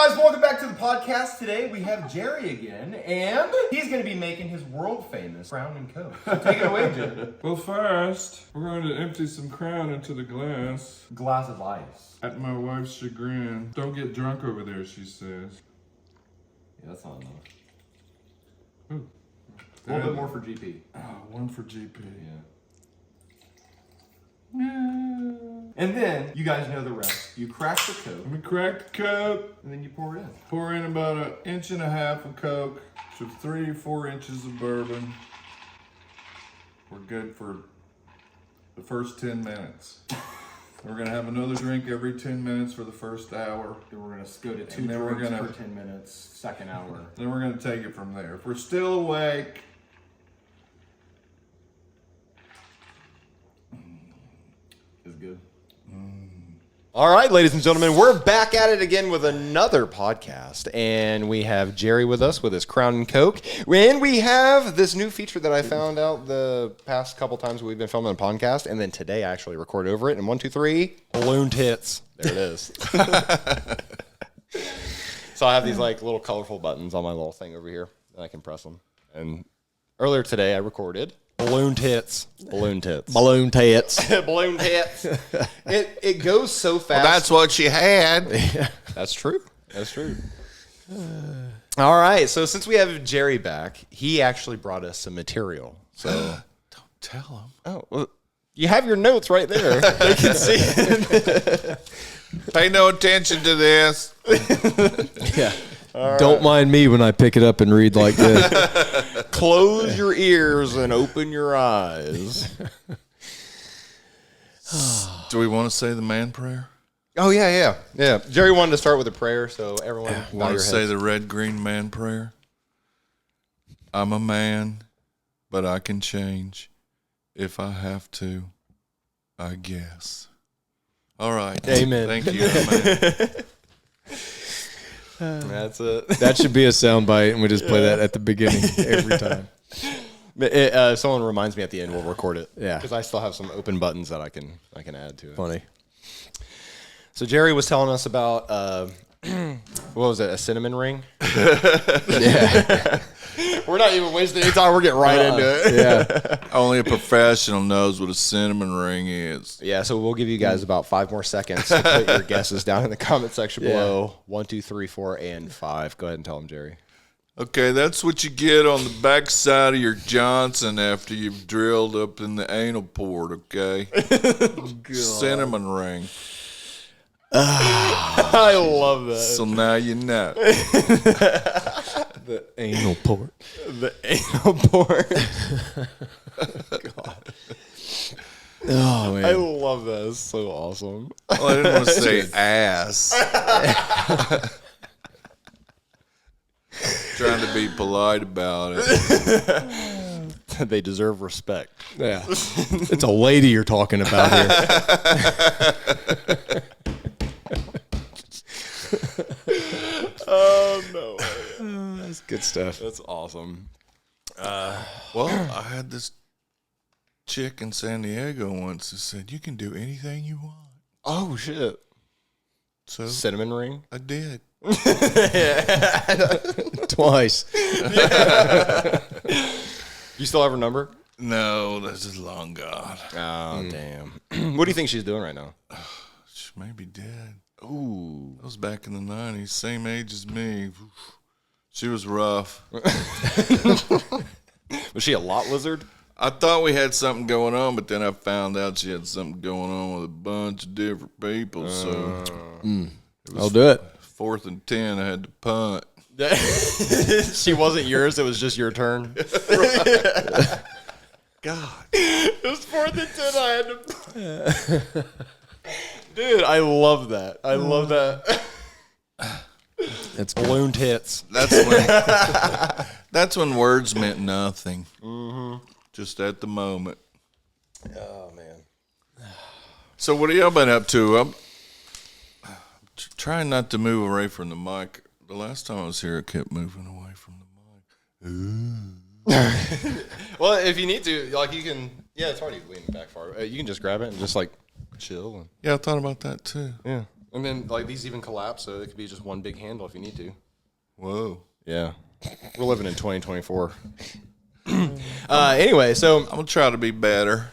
guys, welcome back to the podcast. Today we have Jerry again, and he's going to be making his world-famous Crown and Coke. So take it away, Jerry. Well, first, we're going to empty some Crown into the glass. Glass of ice. At my wife's chagrin. Don't get drunk over there, she says. Yeah, that's not enough. Ooh. A little bit more for GP. Oh, one for GP. Yeah. And then, you guys know the rest. You crack the Coke. We crack the Coke. And then you pour it in. Pour in about 1.5 inches of Coke to 3 or 4 inches of bourbon. We're good for the first 10 minutes. We're going to have another drink every 10 minutes for the first hour. Then we're going to go to 2 And then we're drinks gonna- per 10 minutes, second hour. Then we're going to take it from there. If we're still awake, Is good. All right, ladies and gentlemen, we're back at it again with another podcast, and we have Jerry with us with his Crown and Coke, and we have this new feature that I found out the past couple times we've been filming a podcast, and then today I actually recorded over it, and 1, 2, 3, balloon tits. There it is. So I have these like little colorful buttons on my little thing over here, and I can press them. And earlier today I recorded balloon tits. Balloon tits. Balloon tits. Balloon tits. It goes so fast. Well, that's what she had. That's true. That's true. All right. So since we have Jerry back, he actually brought us some material. So Don't tell him. oh, well, you have your notes right there. They can see it. Pay no attention to this. Yeah. Don't mind me when I pick it up and read like this. Close your ears and open your eyes. Do we want to say the man prayer? Oh yeah. Jerry wanted to start with a prayer, so everyone bow Want your to say heads. the red green man prayer? I'm a man, but I can change if I have to, I guess. All right. Amen. Thank you. Amen. That's it. That should be a soundbite, and we just play that at the beginning every time. Someone reminds me at the end. We'll record it. Yeah. because I still have some open buttons that I can add to it. Funny. So Jerry was telling us about what was it? A cinnamon ring? Yeah. We're not even wasting any time. We're getting right into it. Yeah. Only a professional knows what a cinnamon ring is. Yeah. So we'll give you guys about 5 more seconds to put your guesses down in the comment section below. 1, 2, 3, 4, and 5. Go ahead and tell them, Jerry. Okay, that's what you get on the backside of your Johnson after you've drilled up in the anal port, okay? Cinnamon ring. I love that. So now you know. The anal port. The anal port. God. Oh, man. I love that. It's so awesome. Well, I didn't want to say ass. Trying to be polite about it. They deserve respect. Yeah. It's a lady you're talking about here. Oh, no. That's good stuff. That's awesome. Well, I had this chick in San Diego once that said, you can do anything you want. Oh, shit. So Cinnamon ring? I did. Twice. You still have her number? No, this is long gone. Oh, damn. What do you think she's doing right now? She may be dead. Ooh. That was back in the 90s, same age as me. She was rough. Was she a lot lizard? I thought we had something going on, but then I found out she had something going on with a bunch of different people. So I'll do it. 4th and 10, I had to punt. She wasn't yours. It was just your turn. God. It was 4th and 10. I had to. Dude, I love that. I love that. It's Balloon tits. That's when words meant nothing. Mm-hmm. Just at the moment. Oh, man. So what have y'all been up to? I'm trying not to move away from the mic. The last time I was here, I kept moving away from the mic. Well, if you need to, like, you can. Yeah, it's already leaning back far. You can just grab it and just like chill. And, Yeah, I thought about that too. yeah. And then like these even collapse, so it could be just one big handle if you need to. Whoa. Yeah. We're living in 2024. Anyway, so I'm going to try to be better.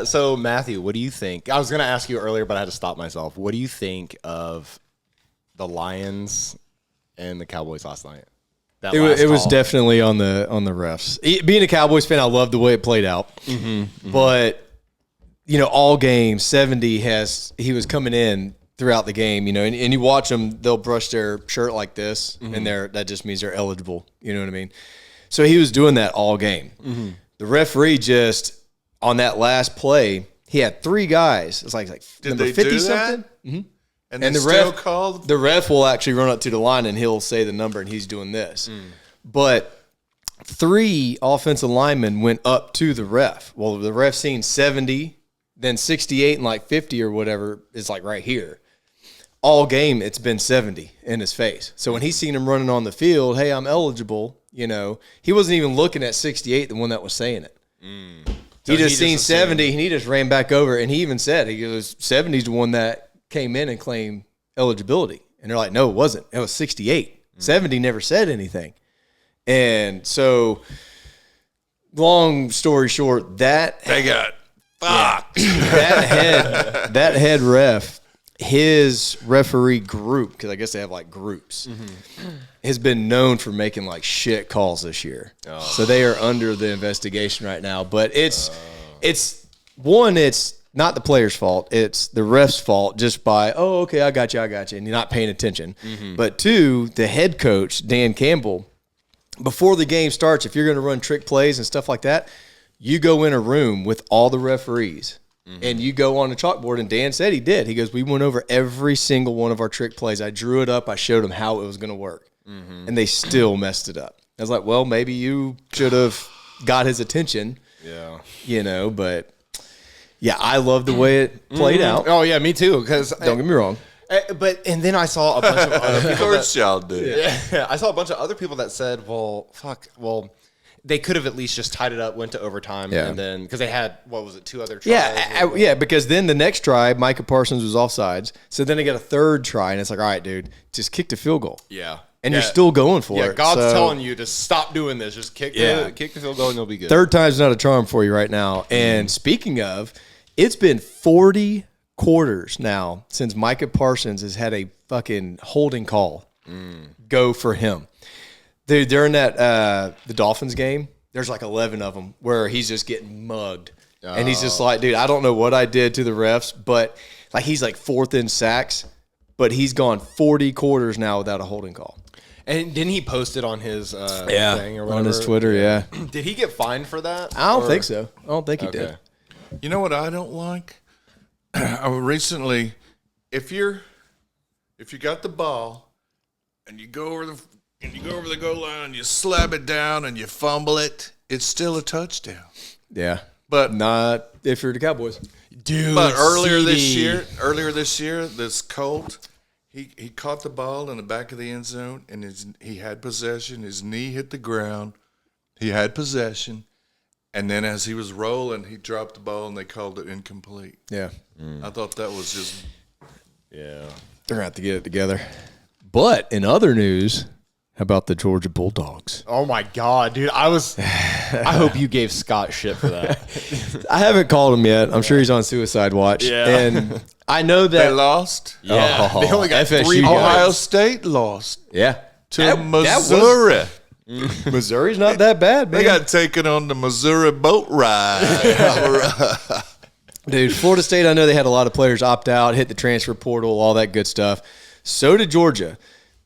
so Matthew, what do you think? I was going to ask you earlier, but I had to stop myself. What do you think of the Lions and the Cowboys last night? It was definitely on the refs. Being a Cowboys fan, I love the way it played out. But all game 70 he was coming in throughout the game, and you watch them, they'll brush their shirt like this, and that just means they're eligible. You know what I mean? So he was doing that all game. The referee just on that last play, he had 3 guys. It's like Did number they 50 do something. that? And the still ref called? The ref will actually run up to the line and he'll say the number and he's doing this. But 3 offensive linemen went up to the ref. Well, the ref seen 70, then 68 and like 50 or whatever is like right here. All game it's been 70 in his face. So when he seen him running on the field, hey, I'm eligible, he wasn't even looking at 68, the one that was saying it. He just seen 70 and he just ran back over, and he even said, he goes, 70's the one that came in and claimed eligibility. And they're like, no, it wasn't. It was 68. 70 never said anything. And so, long story short, They got fucked. that head ref, his referee group, because I guess they have like groups, has been known for making like shit calls this year. So they are under the investigation right now. But it's not the player's fault. It's the ref's fault just by, oh, okay, I got you, and you're not paying attention. But 2, the head coach, Dan Campbell, before the game starts, if you're going to run trick plays and stuff like that, you go in a room with all the referees and you go on the chalkboard, and Dan said he did. He goes, we went over every single one of our trick plays. I drew it up. I showed them how it was going to work. And they still messed it up. I was like, well, maybe you should have got his attention. Yeah. But yeah, I love the way it played out. Oh yeah, me too. Because Don't get me wrong. And then I saw a bunch of other people. Of course y'all did. Yeah, I saw a bunch of other people that said, well, they could have at least just tied it up, went to overtime, and then because they had 2 other tries? Because then the next try, Micah Parsons was offsides, so then they got a 3rd try, and it's like, all right, dude, just kick the field goal. Yeah, and you're still going for it. Yeah, God's telling you to stop doing this. Just kick the field goal, and you'll be good. 3rd time's not a charm for you right now. And speaking of, it's been 40 quarters now since Micah Parsons has had a fucking holding call go for him. Dude, during that the Dolphins game, there's like 11 of them where he's just getting mugged. And he's just like, dude, I don't know what I did to the refs, but like he's like 4th in sacks, but he's gone 40 quarters now without a holding call. And didn't he post it on his thing or whatever? On his Twitter, yeah. Did he get fined for that? I don't think so. I don't think he did. You know what I don't like? Recently, if you got the ball and you go over the goal line and you slap it down and you fumble it, it's still a touchdown. Yeah. But not if you're the Cowboys. Dude, But earlier this year, this Colt, he caught the ball in the back of the end zone and he had possession. His knee hit the ground. He had possession. And then as he was rolling, he dropped the ball and they called it incomplete. Yeah. I thought that was just... Yeah. They're going to have to get it together. But in other news, how about the Georgia Bulldogs? Oh my God, dude! I hope you gave Scott shit for that. I haven't called him yet. I'm sure he's on suicide watch. Yeah. And I know that They lost. Yeah, they only got FSU 3 guys. Ohio State lost Yeah. to Missouri. Missouri's not that bad, man. They got taken on the Missouri boat ride. Dude, Florida State, I know they had a lot of players opt out, hit the transfer portal, all that good stuff. So did Georgia.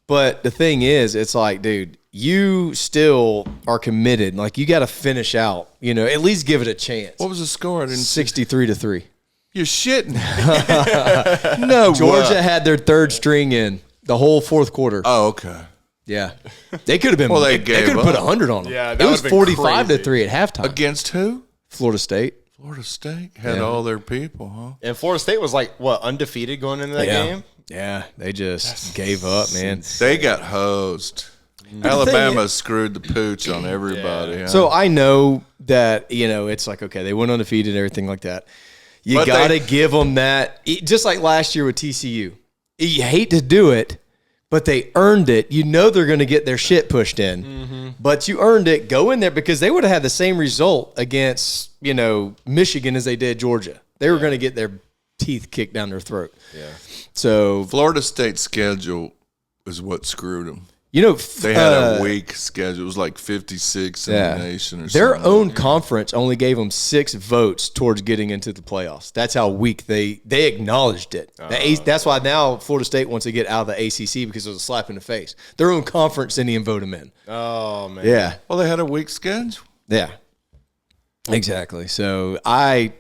But the thing is, it's like, dude, you still are committed. Like, you got to finish out, at least give it a chance. What was the score? I didn't see. 63-3. You're shitting. No, Georgia had their 3rd string in the whole 4th quarter. Oh, okay. Yeah. They could have been, Well, they they gave could have put up. 100 on them. Yeah, it that was would've been 45-3 at halftime. Against who? Florida State. Florida State had all their people, huh? And Florida State was like, undefeated going into that game? Yeah, they just gave up, man. They got hosed. Alabama screwed the pooch on everybody. Huh? So I know that, it's like, okay, they went undefeated and everything like that. You got to give them that. Just like last year with TCU. You hate to do it, but they earned it. You know they're going to get their shit pushed in. But you earned it. Go in there because they would have had the same result against, Michigan as they did Georgia. They were going to get their teeth kicked down their throat. Yeah. So Florida State's schedule is what screwed them. They had a weak schedule. It was like 56 in the nation or their something. own conference only gave them 6 votes towards getting into the playoffs. That's how weak they acknowledged it. That's why now Florida State wants to get out of the ACC because it was a slap in the face. Their own conference didn't even vote them in. Oh, man. Yeah. Well, they had a weak schedule. Yeah. Exactly. So I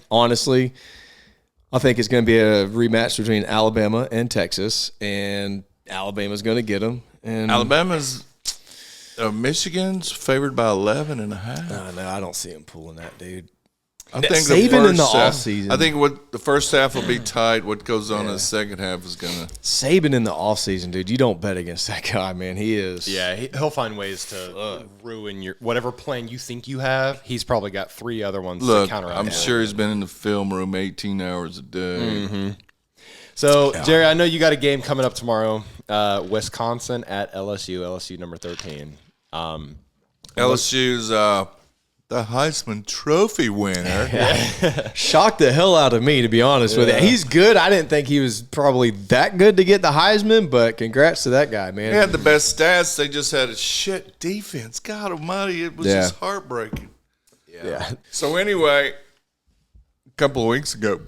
think it's going to be a rematch between Alabama and Texas, and Alabama's going to get them. And Michigan's favored by 11.5. No, I don't see him pulling that, dude. I think Saban in the offseason. I think what the first half will be tight. What goes on in the second half is gonna. Saban in the offseason, dude. You don't bet against that guy, man. He is. Yeah, he'll find ways to ruin your whatever plan you think you have. He's probably got 3 other ones to counteract. I'm sure he's been in the film room 18 hours a day. So, Jerry, I know you got a game coming up tomorrow. Wisconsin at LSU. LSU number 13. LSU's the Heisman Trophy winner. Shocked the hell out of me, to be honest with you. He's good. I didn't think he was probably that good to get the Heisman, but congrats to that guy, man. He had the best stats. They just had a shit defense. God almighty, it was just heartbreaking. Yeah. So anyway, a couple of weeks ago,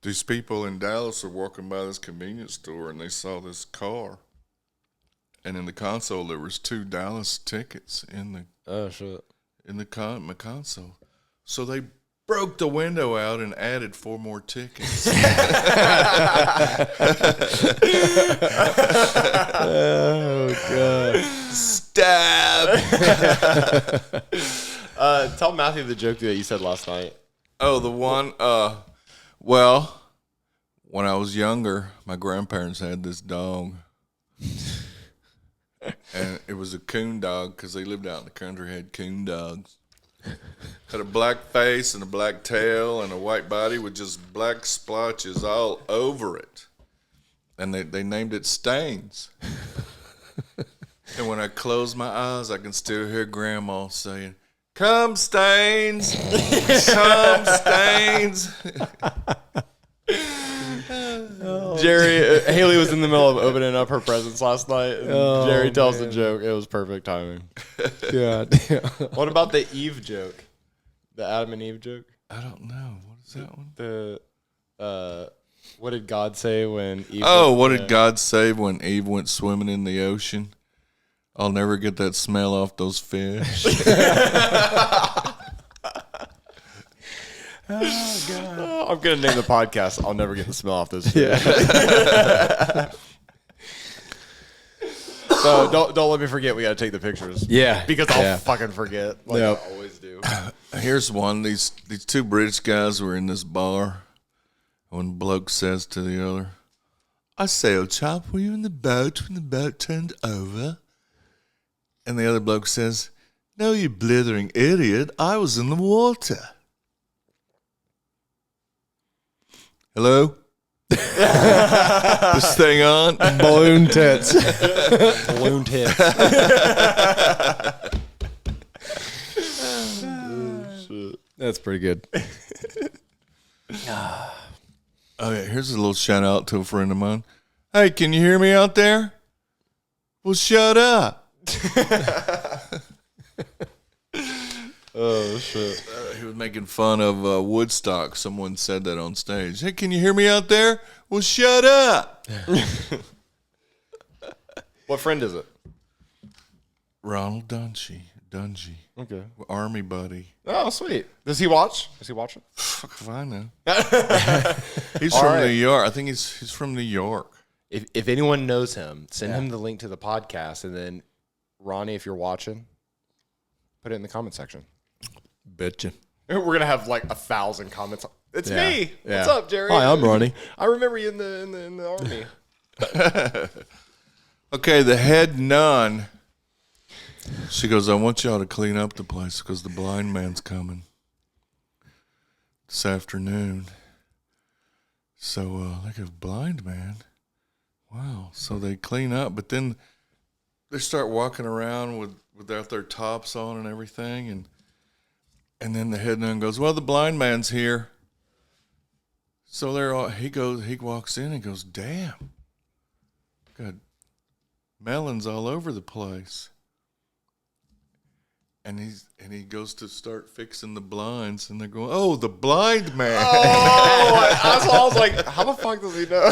these people in Dallas are walking by this convenience store and they saw this car. And in the console, there was 2 Dallas tickets in the my console. So they broke the window out and added 4 more tickets. Oh, God. Stab. Tell Matthew the joke that you said last night. Oh, the one, well, when I was younger, my grandparents had this dog. And it was a coon dog because they lived out in the country, had coon dogs. Had a black face and a black tail and a white body with just black splotches all over it. And they named it Stains. And when I close my eyes, I can still hear Grandma saying, "Come, Stains! Come, Stains!" Jerry, Haley was in the middle of opening up her presents last night. And Jerry tells the joke. It was perfect timing. God. What about the Eve joke? The Adam and Eve joke? I don't know. What is that one? What did God say when Eve? What did God say when Eve went swimming in the ocean? I'll never get that smell off those fish. Oh, God. I'm going to name the podcast, I'll Never Get the Smell Off This Fish. So don't let me forget we got to take the pictures. Yeah. Because I'll fucking forget like Yep. I always do. Here's one. These 2 British guys were in this bar. One bloke says to the other, "I say, old chap, were you in the boat when the boat turned over?" And the other bloke says, "No, you blithering idiot. I was in the water." Hello? This thing on? Balloon tits. Balloon tits. That's pretty good. Okay, here's a little shout out to a friend of mine. "Hey, can you hear me out there?" "Well, shut up." Oh, shit. He was making fun of Woodstock. Someone said that on stage. "Hey, can you hear me out there?" "Well, shut up." What friend is it? Ronald Dungy. Okay. Army buddy. Oh, sweet. Does he watch? Is he watching? Fuck if I know. He's from New York. I think he's from New York. If anyone knows him, send him the link to the podcast. And then, Ronnie, if you're watching, put it in the comment section. Betcha. We're going to have like 1,000 comments. It's me. Yeah. What's up, Jerry? Hi, I'm Ronnie. I remember you in the Army. Okay, the head nun. She goes, "I want y'all to clean up the place because the blind man's coming." this afternoon. So they go, blind man. Wow. So they clean up, but then they start walking around without their tops on and everything, and then the head nun goes, well, the blind man's here. So he walks in and goes, damn, got melons all over the place. And he goes to start fixing the blinds, and they're going, oh, the blind man. Oh, I was like, how the fuck does he know?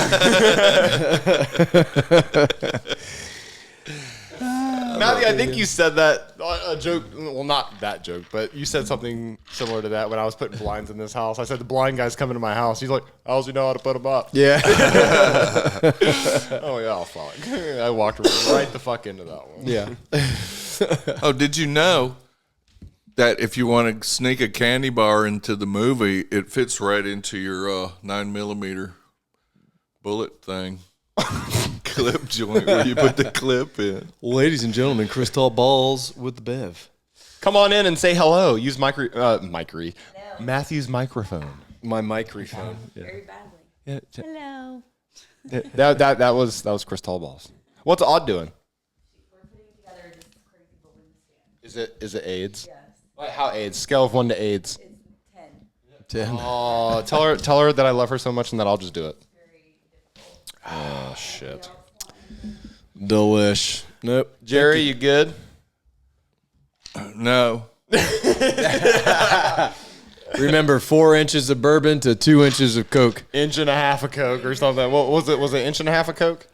Matthew, I think you said that a joke. Well, not that joke, but you said something similar to that when I was putting blinds in this house. I said the blind guy's coming to my house. He's like, how does he know how to put them up? Yeah. Oh yeah, fuck. I walked right the fuck into that one. Yeah. Oh, did you know that if you want to sneak a candy bar into the movie, it fits right into your 9mm bullet thing? Clip joint where you put the clip in. Ladies and gentlemen, Crystal Balls with the Bev. Come on in and say hello. Use Matthew's microphone. My microphone. Very badly. Yeah. Hello. That was Chris Tallballs. What's Odd doing? We're putting together this crazy balloon stand. Is it AIDS? Yes. Wait, how AIDS? Scale of 1 to AIDS. It's 10. 10. Oh, tell her that I love her so much and that I'll just do it. Very difficult. Oh shit. Delish. Nope. Jerry, you good? No. Remember, 4 inches of bourbon to 2 inches of Coke. Inch and a half of Coke or something. What was it? Was it inch and a half of Coke?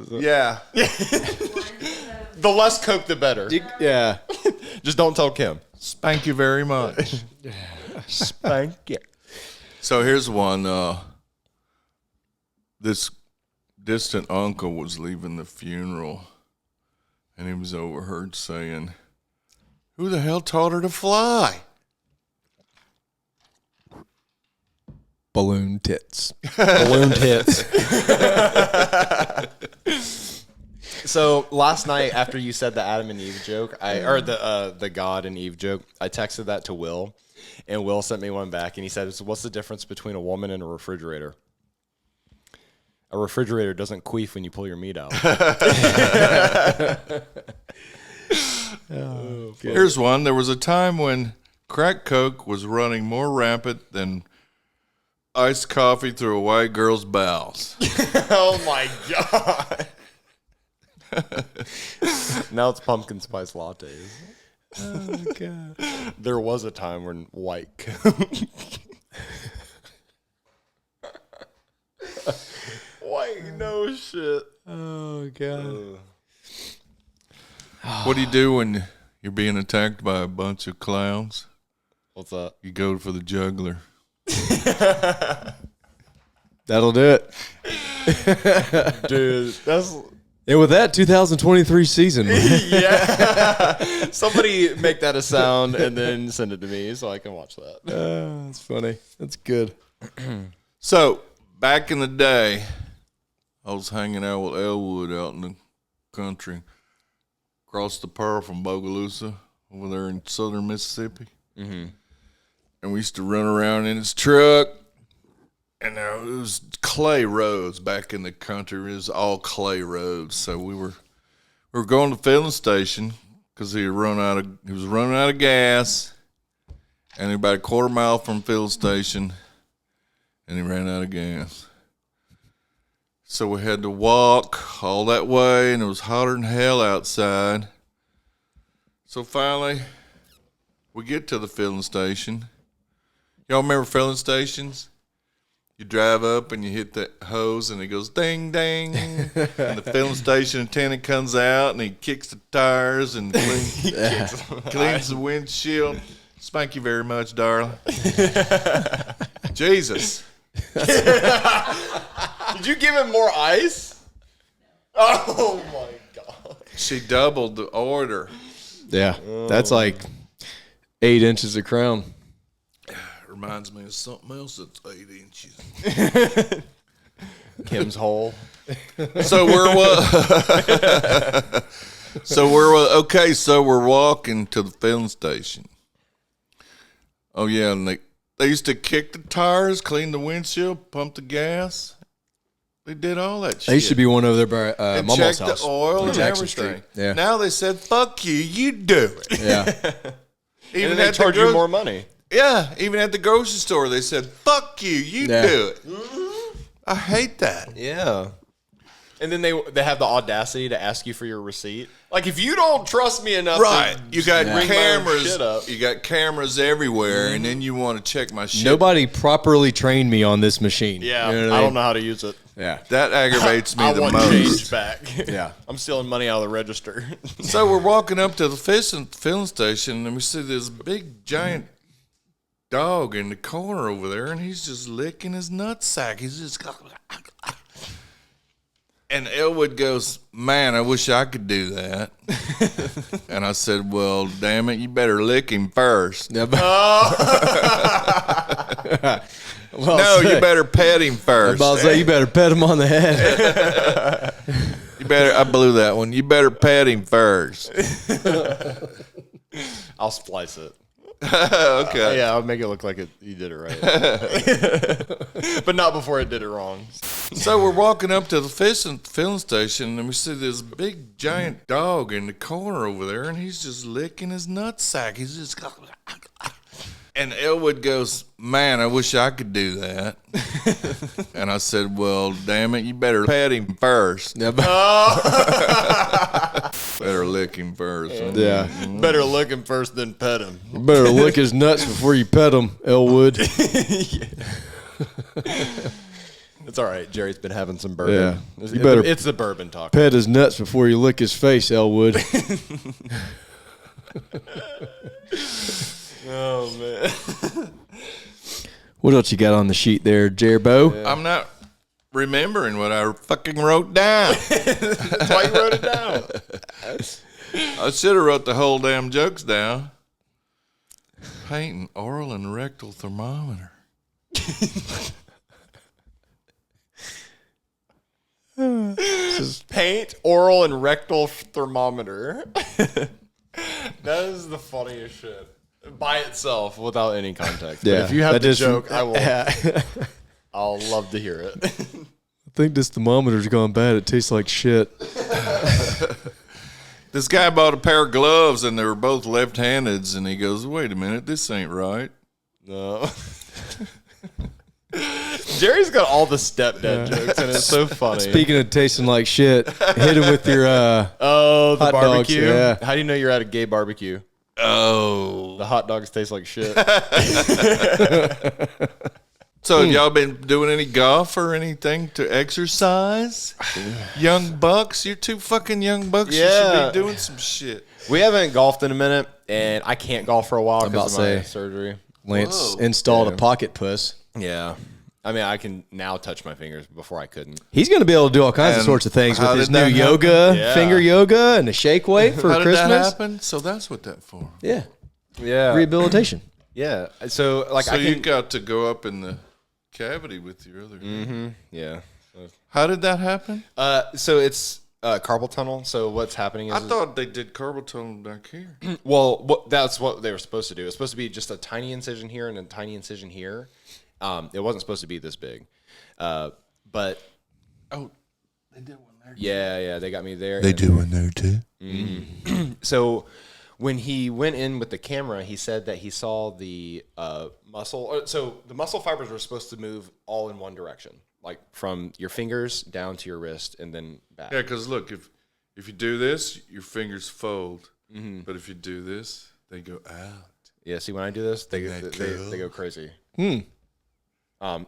Yeah. The less Coke, the better. Yeah. Just don't tell Kim. Thank you very much. Thank you. So here's one. This distant uncle was leaving the funeral, and he was overheard saying, who the hell taught her to fly? Balloon tits. Balloon tits. So last night, after you said the Adam and Eve joke, or the God and Eve joke, I texted that to Will, and Will sent me one back, and he said, "What's the difference between a woman and a refrigerator? A refrigerator doesn't queef when you pull your meat out." Here's one. There was a time when crack coke was running more rampant than iced coffee through a white girl's bowels. Oh my god! Now it's pumpkin spice lattes. Oh, God. There was a time when white Coke. White, no shit. Oh, God. What do you do when you're being attacked by a bunch of clowns? What's that? You go for the juggler. That'll do it. Dude, that's... And with that, 2023 season. Yeah. Somebody make that a sound and then send it to me so I can watch that. That's funny. That's good. So, back in the day, I was hanging out with Elwood out in the country, across the Pearl from Bogalusa, over there in southern Mississippi. Mm-hmm. And we used to run around in his truck. And it was clay roads back in the country. It was all clay roads. So we were going to the filling station because he was running out of gas, and about a quarter mile from filling station, and he ran out of gas. So we had to walk all that way, and it was hotter than hell outside. So finally, we get to the filling station. Y'all remember filling stations? You drive up and you hit the hose and it goes ding, ding. And the filling station attendant comes out and he kicks the tires and cleans the windshield. Thank you very much, darling. Jesus. Did you give him more ice? Oh my god. She doubled the order. Yeah. That's like 8 inches of crown. Reminds me of something else that's 8 inches. Kim's hole. So we're walking to the filling station. Oh yeah, and They used to kick the tires, clean the windshield, pump the gas. They did all that shit. There used to be one over there by and Mama's checked house. the oil on and Jackson everything. Street. Yeah. Now they said, "Fuck you, you do it." Yeah. And then they charge you more money. Yeah, even at the grocery store, they said, "Fuck you, you Yeah. do it." I hate that. Yeah. And then they have the audacity to ask you for your receipt. Like, if you don't trust me enough, Right, to you got bring my own cameras. shit up. You got cameras everywhere, and then you want to check my shit. Nobody properly trained me on this machine. Yeah, You know what I mean? don't know how to use it. Yeah. That aggravates me I the want most. change back. Yeah. I'm stealing money out of the register. So we're walking up to the filling station, and we see this big giant dog in the corner over there, and he's just licking his nutsack. He's just. And Elwood goes, "Man, I wish I could do that." And I said, "Well, damn it, you better lick him first." Yeah, No, you better pet him first. I'll say you better pet him on the head. You better. I blew that one. You better pet him first. I'll splice it. Okay. Yeah, I'll make it look like you did it right. But not before it did it wrong. So we're walking up to the filling station, and we see this big giant dog in the corner over there, and he's just licking his nutsack. He's just. And Elwood goes, "Man, I wish I could do that." And I said, "Well, damn it, you better pet him first. Yeah. Better lick him first." Yeah. Better lick him first, then pet him. You better lick his nuts before you pet him, Elwood. It's all right. Jerry's been having some bourbon. Yeah. You better It's the bourbon talk. pet his nuts before you lick his face, Elwood. Oh, man. What else you got on the sheet there, Jerbo? I'm not remembering what I fucking wrote down. That's why you wrote it down. I should have wrote the whole damn jokes down. Paint an oral and rectal thermometer. Paint, oral, and rectal thermometer. That is the funniest shit. By itself, without any context. Yeah, But if you have that the is- joke, I'll love to hear it. I think this thermometer's gone bad. It tastes like shit. This guy bought a pair of gloves, and they were both left-handed, and he goes, "Wait a minute, this ain't right." No. Jerry's got all the stepdad jokes, and it's so funny. Speaking of tasting like shit, hit him with your the hot dogs, barbecue. yeah. How do you know you're at a gay barbecue? Oh. The hot dogs taste like shit. So have y'all been doing any golf or anything to exercise? Young bucks? You're two fucking young bucks. You Yeah. should be doing some shit. We haven't golfed in a minute, and I can't golf for a while about because of to my say. surgery. Lance Whoa. installed Yeah. a pocket puss. Yeah. I mean, I can now touch my fingers. Before I couldn't. He's going to be able to do all kinds of And sorts of things how with his did new that happen? yoga, Yeah. finger yoga, and a shake weight for How did Christmas. that happen? So that's what that for. Yeah, Yeah. rehabilitation. Yeah. So, like, So I you can. got to go up in the cavity with your other. Yeah. How did that happen? So it's carpal tunnel. So what's happening is. I thought they did carpal tunnel back here. Well, that's what they were supposed to do. It was supposed to be just a tiny incision here and a tiny incision here. It wasn't supposed to be this big. But Oh, they did one there. yeah, they got me there. They do one there too. So when he went in with the camera, he said that he saw the muscle. So the muscle fibers were supposed to move all in one direction, like from your fingers down to your wrist and then back. Yeah, because look, if you do this, your fingers fold. But if you do this, they go out. Yeah, see, when I do this, they Isn't that they go cool? crazy.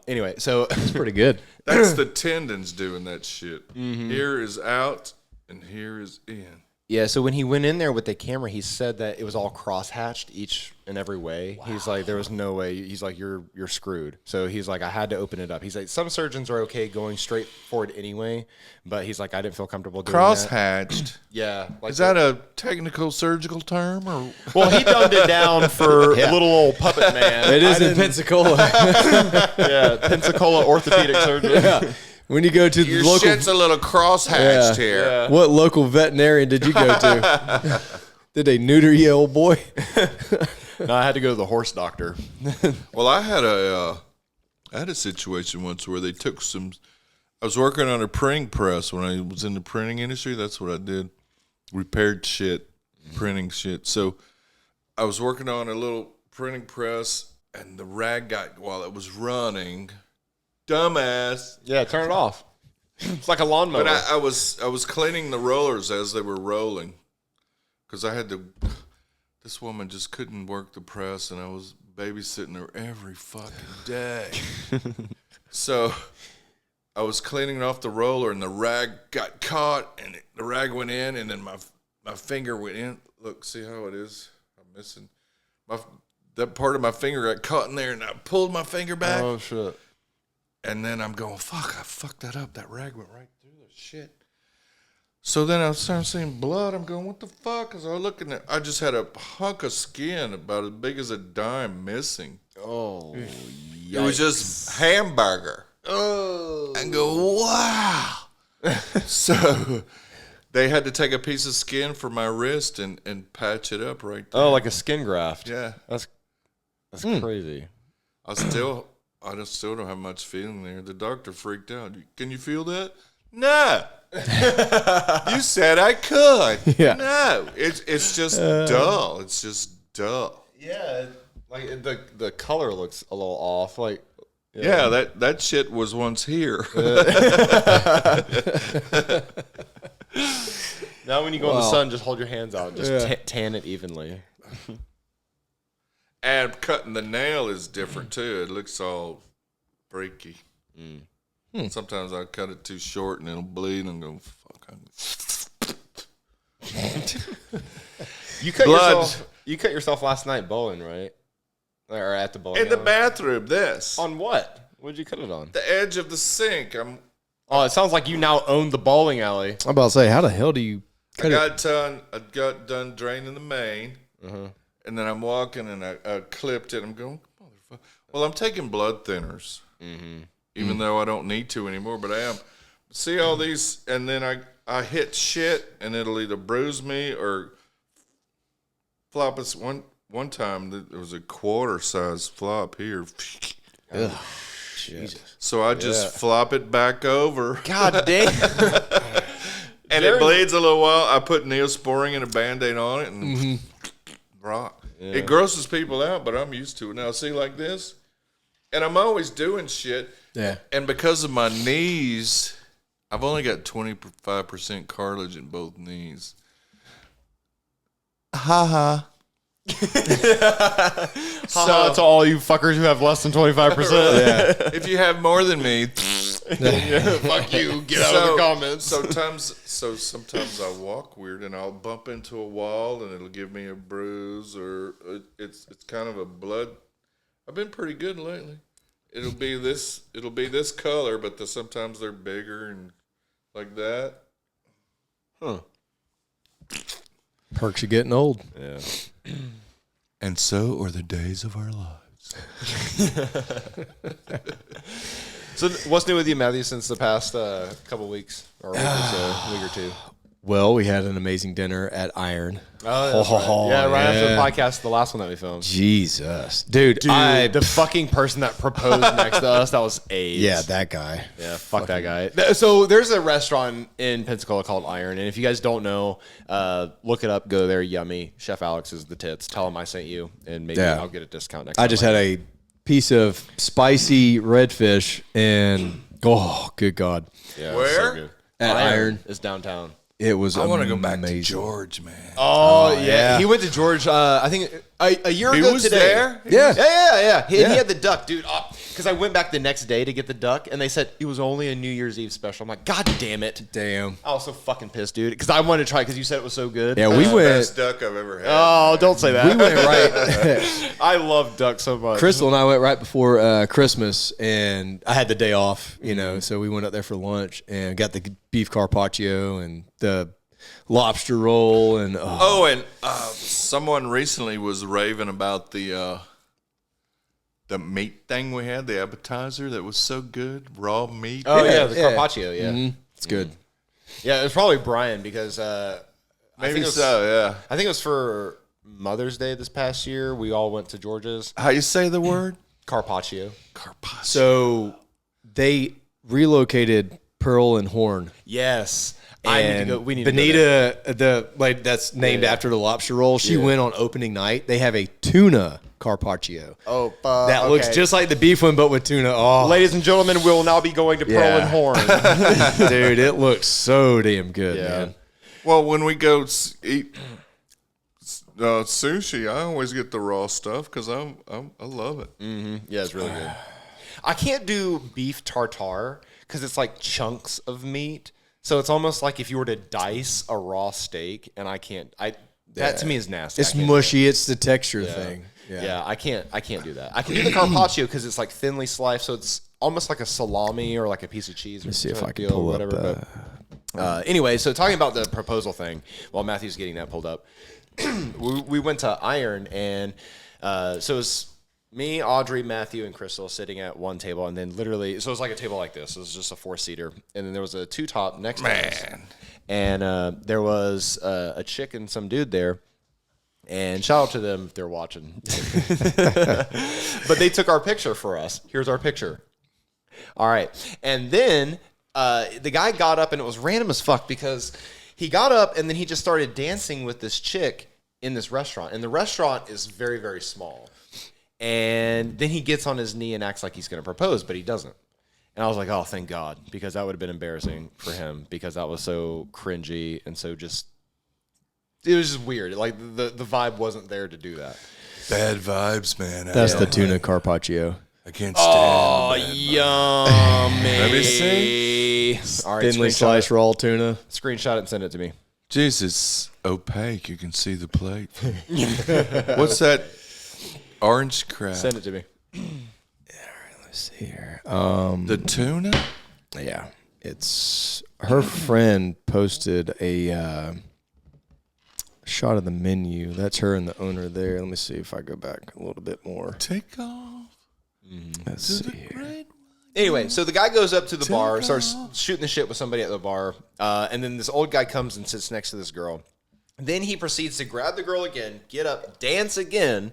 Anyway, so It's pretty good. That's the tendons doing that shit. Here is out, and here is in. yeah, so when he went in there with the camera, he said that it was all cross-hatched each and every way. Wow. He's like, there was no way. He's like, you're screwed. So he's like, I had to open it up. He's like, some surgeons are okay going straight forward anyway, but he's like, I didn't feel comfortable doing that. Cross-hatched. Yeah. Like Is that a technical surgical term? Or well, he dumbed it down for little old puppet man. It is in Pensacola. Yeah, Pensacola orthopedic surgeon. When you go to the your local, shit's a little cross-hatched Yeah. here. Yeah. what local veterinarian did you go to? Did they neuter you, old boy? No, I had to go to the horse doctor. Well, I had a situation once where they took some. I was working on a printing press when I was in the printing industry. That's what I did, repaired shit, printing shit. So I was working on a little printing press, and the rag got while it was running. Dumbass. Yeah, turn it off. It's like a lawnmower. But I was cleaning the rollers as they were rolling, because I had to. This woman just couldn't work the press, and I was babysitting her every fucking day. So I was cleaning off the roller, and the rag got caught, and the rag went in, and then my finger went in. Look, see how it is? I'm missing that part of my finger got caught in there, and I pulled my finger back. Oh shit! And then I'm going, fuck! I fucked that up. That rag went right through the shit. So then I started seeing blood. I'm going, what the fuck? Because I was looking at, I just had a hunk of skin about as big as a dime missing. Oh, It was just hamburger. oh! And go, wow. So they had to take a piece of skin for my wrist and patch it up right there. Oh, like a skin graft. Yeah. That's crazy. I still don't have much feeling there. The doctor freaked out. Can you feel that? No. You said I could. Yeah. No. It's just dull. It's just dull. Yeah, like the color looks a little off. Like, Yeah, that shit was once here. Now when you go in the sun, just hold your hands out, and just Yeah. tan it evenly. And cutting the nail is different too. It looks all freaky. Sometimes I cut it too short and it'll bleed and go, fuck. You cut Blood. yourself. You cut yourself last night bowling, right? Or at the bowling In the alley? bathroom, this. On what? What'd you cut it on? The edge of the sink. Oh, it sounds like you now own the bowling alley. I'm about to say, how the hell do you I cut it? got done draining the main. And then I'm walking and I clipped it. I'm going, motherfucker. Well, I'm taking blood thinners. Even though I don't need to anymore, but I am. See all these, and then I hit shit, and it'll either bruise me or flop us. One time, there was a quarter-size flop here. Ugh, Jesus. So I just flop it back over. God damn. And it bleeds a little while. I put Neosporin and a Band-Aid on it, and rock. Yeah. It grosses people out, but I'm used to it now. See, like this? And I'm always doing shit. Yeah. And because of my knees, I've only got 25% cartilage in both knees. Ha So to all you fuckers who have less than 25%. If you have more than me, Fuck you. Get out of the comments. Sometimes I walk weird and I'll bump into a wall and it'll give me a bruise or it's kind of a blood. I've been pretty good lately. It'll be this color, but sometimes they're bigger and like that. Huh. Perks of getting old. Yeah. And so are the days of our lives. So what's new with you, Matthew, since the past couple weeks or week or two? Well, we had an amazing dinner at Iron. Oh, yeah, right after the podcast, the last one that we filmed. Jesus. Dude, the fucking person that proposed next to us, that was AIDS. yeah, that guy. Yeah, fuck that guy. So there's a restaurant in Pensacola called Iron, and if you guys don't know, look it up. Go there. Yummy. Chef Alex is the tits. Tell him I sent you, and maybe I'll get a discount next time. I just had a piece of spicy redfish, and oh, good God. Yeah, Where? So good. At Iron. is downtown. It was I want to go amazing. back to George, man. Oh, yeah. yeah. He went to George, I think, a year He ago was today. there? Yeah. Yeah. He Yeah. had the duck, dude. Because I went back the next day to get the duck, and they said it was only a New Year's Eve special. I'm like, God damn it. Damn. I was so fucking pissed, dude. Because I wanted to try because you said it was so good. Yeah, we went. Best duck I've ever had. Oh, don't say that. We went right. I love duck so much. Crystal and I went right before Christmas, and I had the day off, so we went up there for lunch and got the beef carpaccio and the lobster roll and Someone recently was raving about the meat thing we had, the appetizer that was so good, raw meat. Oh, yeah, the carpaccio, yeah. it's good. Yeah, it was probably Brian because I Maybe think it was, so, yeah. I think it was for Mother's Day this past year, we all went to Georgia's How you say the word? carpaccio. Carpaccio. So they relocated Pearl and Horn. Yes. I need to go. We need Benita, that's named after the lobster roll. She went on opening night. They have a tuna carpaccio. Oh, That looks just like the beef one, but with tuna. Oh, Ladies and gentlemen, we will now be going to Pearl and Horn. dude, it looks so damn good, man. Well, when we go eat sushi, I always get the raw stuff because I love it. Yeah, it's really good. I can't do beef tartare because it's like chunks of meat. So it's almost like if you were to dice a raw steak, and I can't. That to me is nasty. It's mushy. It's the texture thing. Yeah, I can't do that. I can do the carpaccio because it's like thinly sliced, so it's almost like a salami or like a piece of cheese. Let's see if I can deal, pull or whatever. up. But anyway, so talking about the proposal thing, while Matthew's getting that pulled up, we went to Iron, and so it was me, Audrey, Matthew, and Crystal sitting at one table, and then literally, so it was like a table like this. It was just a 4-seater, and then there was a 2-top next to us, and there was a chick and some dude there. And shout out to them if they're watching. But they took our picture for us. Here's our picture. All right. And then the guy got up, and it was random as fuck because he got up, and then he just started dancing with this chick in this restaurant. And the restaurant is very, very small. And then he gets on his knee and acts like he's going to propose, but he doesn't. And I was like, oh, thank God, because that would have been embarrassing for him because that was so cringy and so just... It was just weird. Like, the vibe wasn't there to do that. Bad vibes, man. That's the tuna carpaccio. I can't stand Yummy. Let me see. All right, Thinly sliced raw tuna. Screenshot it and send it to me. Jesus, opaque. You can see the plate. What's that orange crab? Send it to me. Let's see here. The tuna? Yeah. It's her friend posted a shot of the menu. That's her and the owner there. Let me see if I go back a little bit more. Take off. Let's see here. Anyway, so the guy goes up to the bar, starts shooting the shit with somebody at the bar, and then this old guy comes and sits next to this girl. Then he proceeds to grab the girl again, get up, dance again,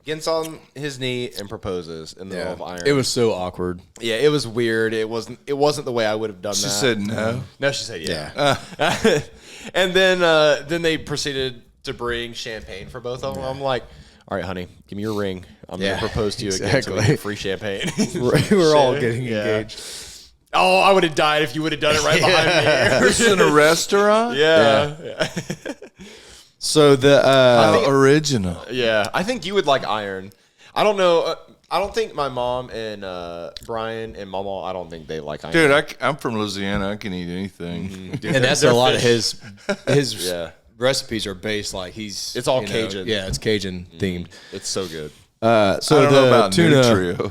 gets on his knee, and proposes in the middle of Iron. It was so awkward. Yeah, it was weird. It wasn't the way I would have done that. She said no. No, she said yeah. And then they proceeded to bring champagne for both of them. I'm like, all right, honey, give me your ring. I'm going to propose to you again so we get free champagne. We're all getting engaged. Oh, I would have died if you would have done it right behind me. This is in a restaurant? Yeah. So the original. Yeah, I think you would like Iron. I don't know. I don't think my mom and Brian and Mama, I don't think they like Iron. Dude, I'm from Louisiana. I can eat anything. Dude, and that's a lot of his recipes are based like it's all Cajun. Yeah, it's Cajun themed. It's so good. So I don't know about tuna Nutrio.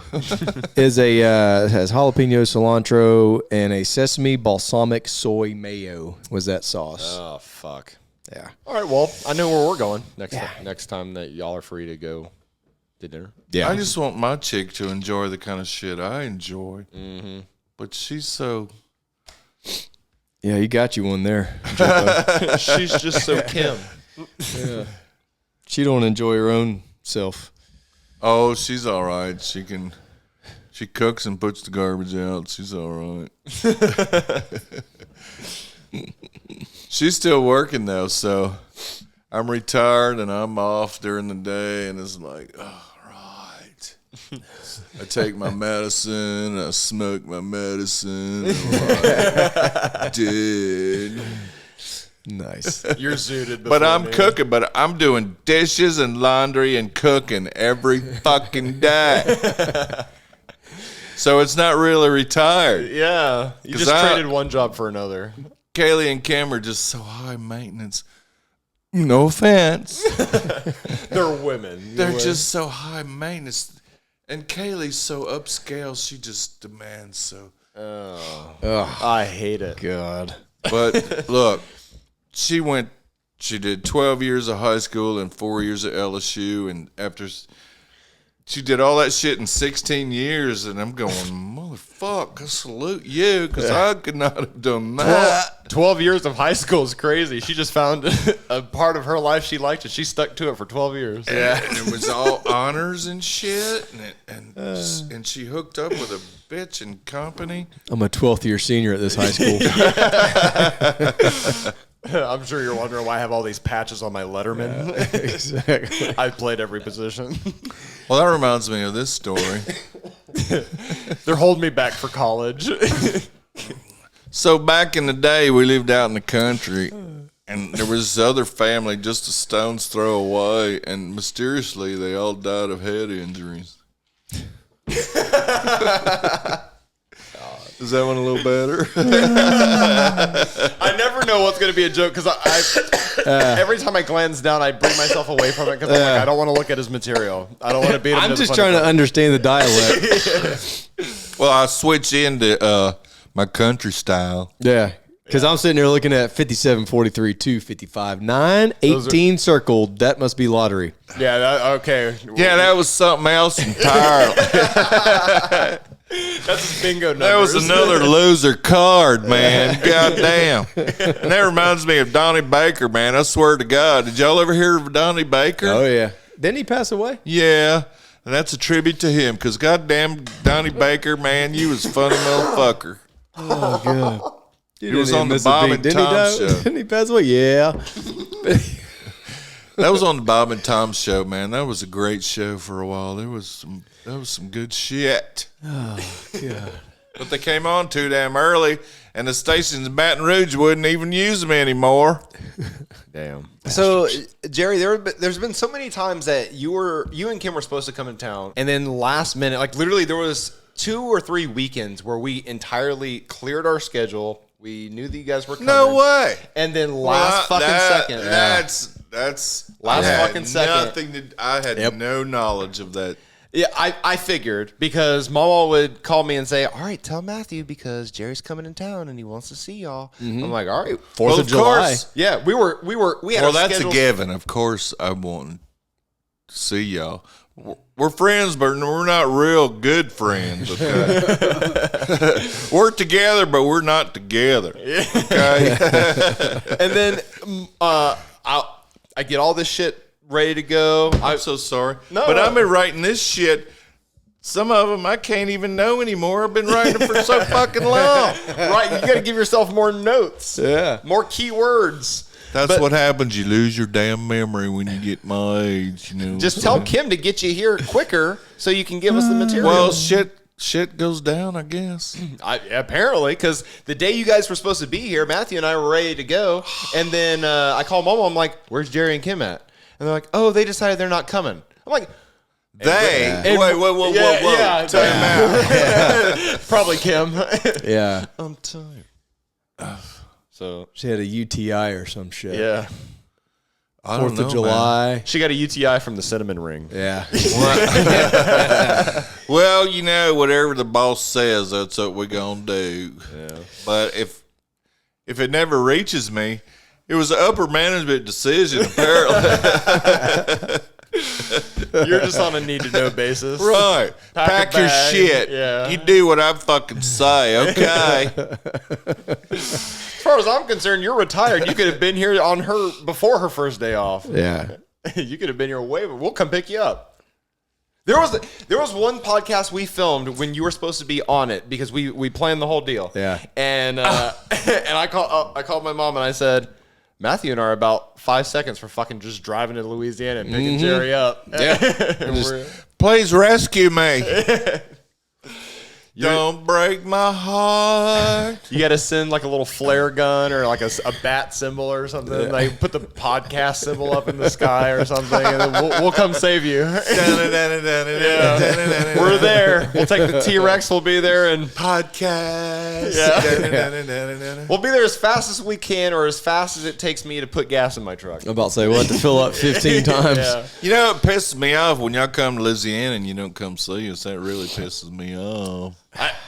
is a has jalapeno, cilantro, and a sesame balsamic soy mayo. Was that sauce? Oh fuck. Yeah. All right. Well, I know where we're going next time that y'all are free to go to dinner. Yeah. I just want my chick to enjoy the kind of shit I enjoy. Mm-hmm. But she's so... Yeah, you got you one there. She's just so Kim. Yeah. She don't enjoy her own self. Oh, she's all right. She cooks and puts the garbage out. She's all right. She's still working though, so I'm retired and I'm off during the day, and it's like, all right. I take my medicine, I smoke my medicine. Like, dude. Nice. You're zooted. But I'm cooking, but I'm doing dishes and laundry and cooking every fucking day. So it's not really retired. Yeah. You just traded one job for another. Kaylee and Kim are just so high maintenance. No offense. They're women. They're just so high maintenance. And Kaylee's so upscale, she just demands so. Oh. I hate it. God. But look, she did 12 years of high school and 4 years at LSU, and after she did all that shit in 16 years, and I'm going, motherfucker, I salute you, because I could not have done that. 12 years of high school is crazy. She just found a part of her life she liked, and she stuck to it for 12 years. Yeah, and it was all honors and shit, and she hooked up with a bitch in company. I'm a 12th year senior at this high school. I'm sure you're wondering why I have all these patches on my Letterman. Yeah, exactly. I played every position. Well, that reminds me of this story. They're holding me back for college. So back in the day, we lived out in the country, and there was this other family just a stone's throw away, and mysteriously they all died of head injuries. Is that one a little better? I never know what's going to be a joke because every time I glance down, I bring myself away from it because I'm like, I don't want to look at his material. I don't want to beat him. I'm just trying to understand the dialect. Well, I switch into my country style. Yeah. Because I'm sitting there looking at 57, 43, 2, 55, 9, 18 circled. That must be lottery. Yeah, okay. Yeah, that was something else entirely. That's his bingo number. That was another loser card, man. Goddamn. And that reminds me of Donnie Baker, man. I swear to God. Did y'all ever hear of Donnie Baker? Oh, yeah. Didn't he pass away? Yeah. And that's a tribute to him, because goddamn Donnie Baker, man, you was a funny motherfucker. Oh, God. He was on the Bob and Tom show. Didn't he pass away? Yeah. That was on the Bob and Tom show, man. That was a great show for a while. That was some good shit. Oh, God. But they came on too damn early, and the stations in Baton Rouge wouldn't even use them anymore. Damn. So, Jerry, there's been so many times that you and Kim were supposed to come in town, and then last minute, like literally there was 2 or 3 weekends where we entirely cleared our schedule. We knew that you guys were coming. No way. And then last second. That's last fucking second. I had no knowledge of that. Yeah, I figured because Mama would call me and say, "All right, tell Matthew because Jerry's coming in town and he wants to see y'all." Mm-hmm. I'm like, "All right, 4th of July." Course. Yeah, we had. Well, that's a given. Of course, I want to see y'all. We're friends, but we're not real good friends. Okay? We're together, but we're not together. Okay. And then I get all this shit ready to go. I'm so sorry. No, but I've been writing this shit. Some of them I can't even know anymore. I've been writing them for so fucking long. Right, you got to give yourself more notes. Yeah. More keywords. That's what happens. You lose your damn memory when you get my age, you know. Just tell Kim to get you here quicker so you can give us the material. Well, shit goes down, I guess. Apparently, because the day you guys were supposed to be here, Matthew and I were ready to go. And then I call Mama. I'm like, "Where's Jerry and Kim at?" And they're like, "Oh, they decided they're not coming." I'm like, whoa. Yeah, Time out. probably Kim. Yeah. I'm tired. So She had a UTI or some shit. yeah, I don't 4th know, of July. she got a UTI from the cinnamon ring. Yeah. Well, you know, whatever the boss says, that's what we're gonna do. Yeah. But if it never reaches me, it was an upper management decision, apparently. You're just on a need to know basis, Right. Pack a your bag. shit. Yeah. You do what I fucking say, okay? As far as I'm concerned, you're retired. You could have been here on her before her first day off. Yeah. You could have been here way. We'll come pick you up. There was one podcast we filmed when you were supposed to be on it because we planned the whole deal. Yeah. And and I called my mom and I said, Matthew and I are about 5 seconds for fucking just driving to Louisiana and picking Jerry up. Yeah. Please rescue me. Don't break my heart. You got to send like a little flare gun or like a bat symbol or something. Yeah. Like put the podcast symbol up in the sky or something, and then we'll come save you. Yeah. We're there. We'll take the T-Rex. We'll be there and podcast. Yeah. We'll be there as fast as we can, or as fast as it takes me to put gas in my truck. I'm about to say, we'll have to fill up 15 times. Yeah. You know, it pisses me off when y'all come to Louisiana and you don't come see us. That really pisses me off.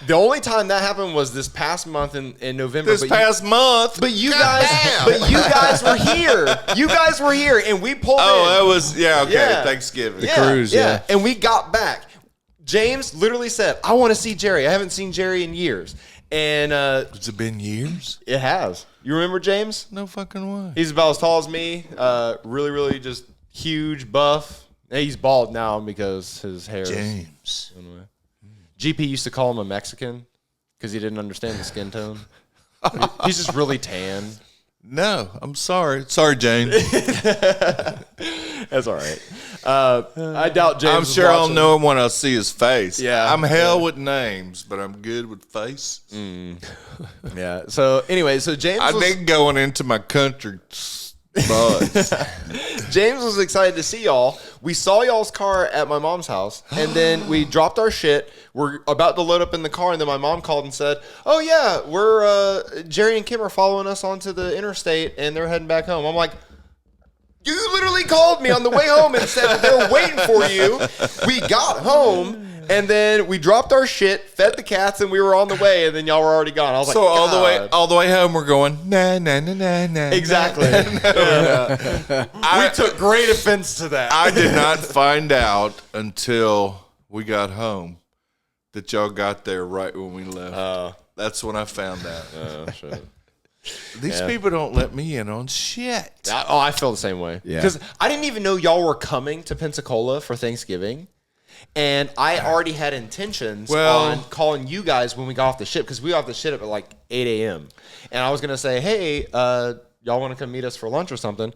The only time that happened was this past month in November. This past month. But you guys were here. You guys were here, and we pulled in. That was Thanksgiving. cruise, yeah. And we got back. James literally said, "I want to see Jerry. I haven't seen Jerry in years." And Has it been years? it has. You remember James? No fucking way. He's about as tall as me. Really, really just huge, buff. He's bald now because his hair James. Anyway. GP used to call him a Mexican because he didn't understand the skin tone. He's just really tan. No, I'm sorry. Sorry, Jane. That's all right. I doubt James. I'm is sure I'll watching. know him when I see his face. Yeah. I'm hell with names, but I'm good with face. Yeah. So anyway, so James I was, think going into my country buzz. James was excited to see y'all. We saw y'all's car at my mom's house, and then we dropped our shit. We're about to load up in the car, and then my mom called and said, "Oh yeah, we're Jerry and Kim are following us onto the interstate, and they're heading back home." I'm like, "You literally called me on the way home and said that they're waiting for you." We got home. And then we dropped our shit, fed the cats, and we were on the way. And then y'all were already gone. I was So like, all the way home, we're going na na na na na. exactly. We took great offense to that. I did not find out until we got home that y'all got there right when we left. That's when I found out. Oh shit. These people don't let me in on shit. I feel the same way. Yeah. Because I didn't even know y'all were coming to Pensacola for Thanksgiving. And I already had intentions on calling you guys when we got off the ship, because we got off the ship at like 8 a.m. And I was going to say, hey, y'all want to come meet us for lunch or something?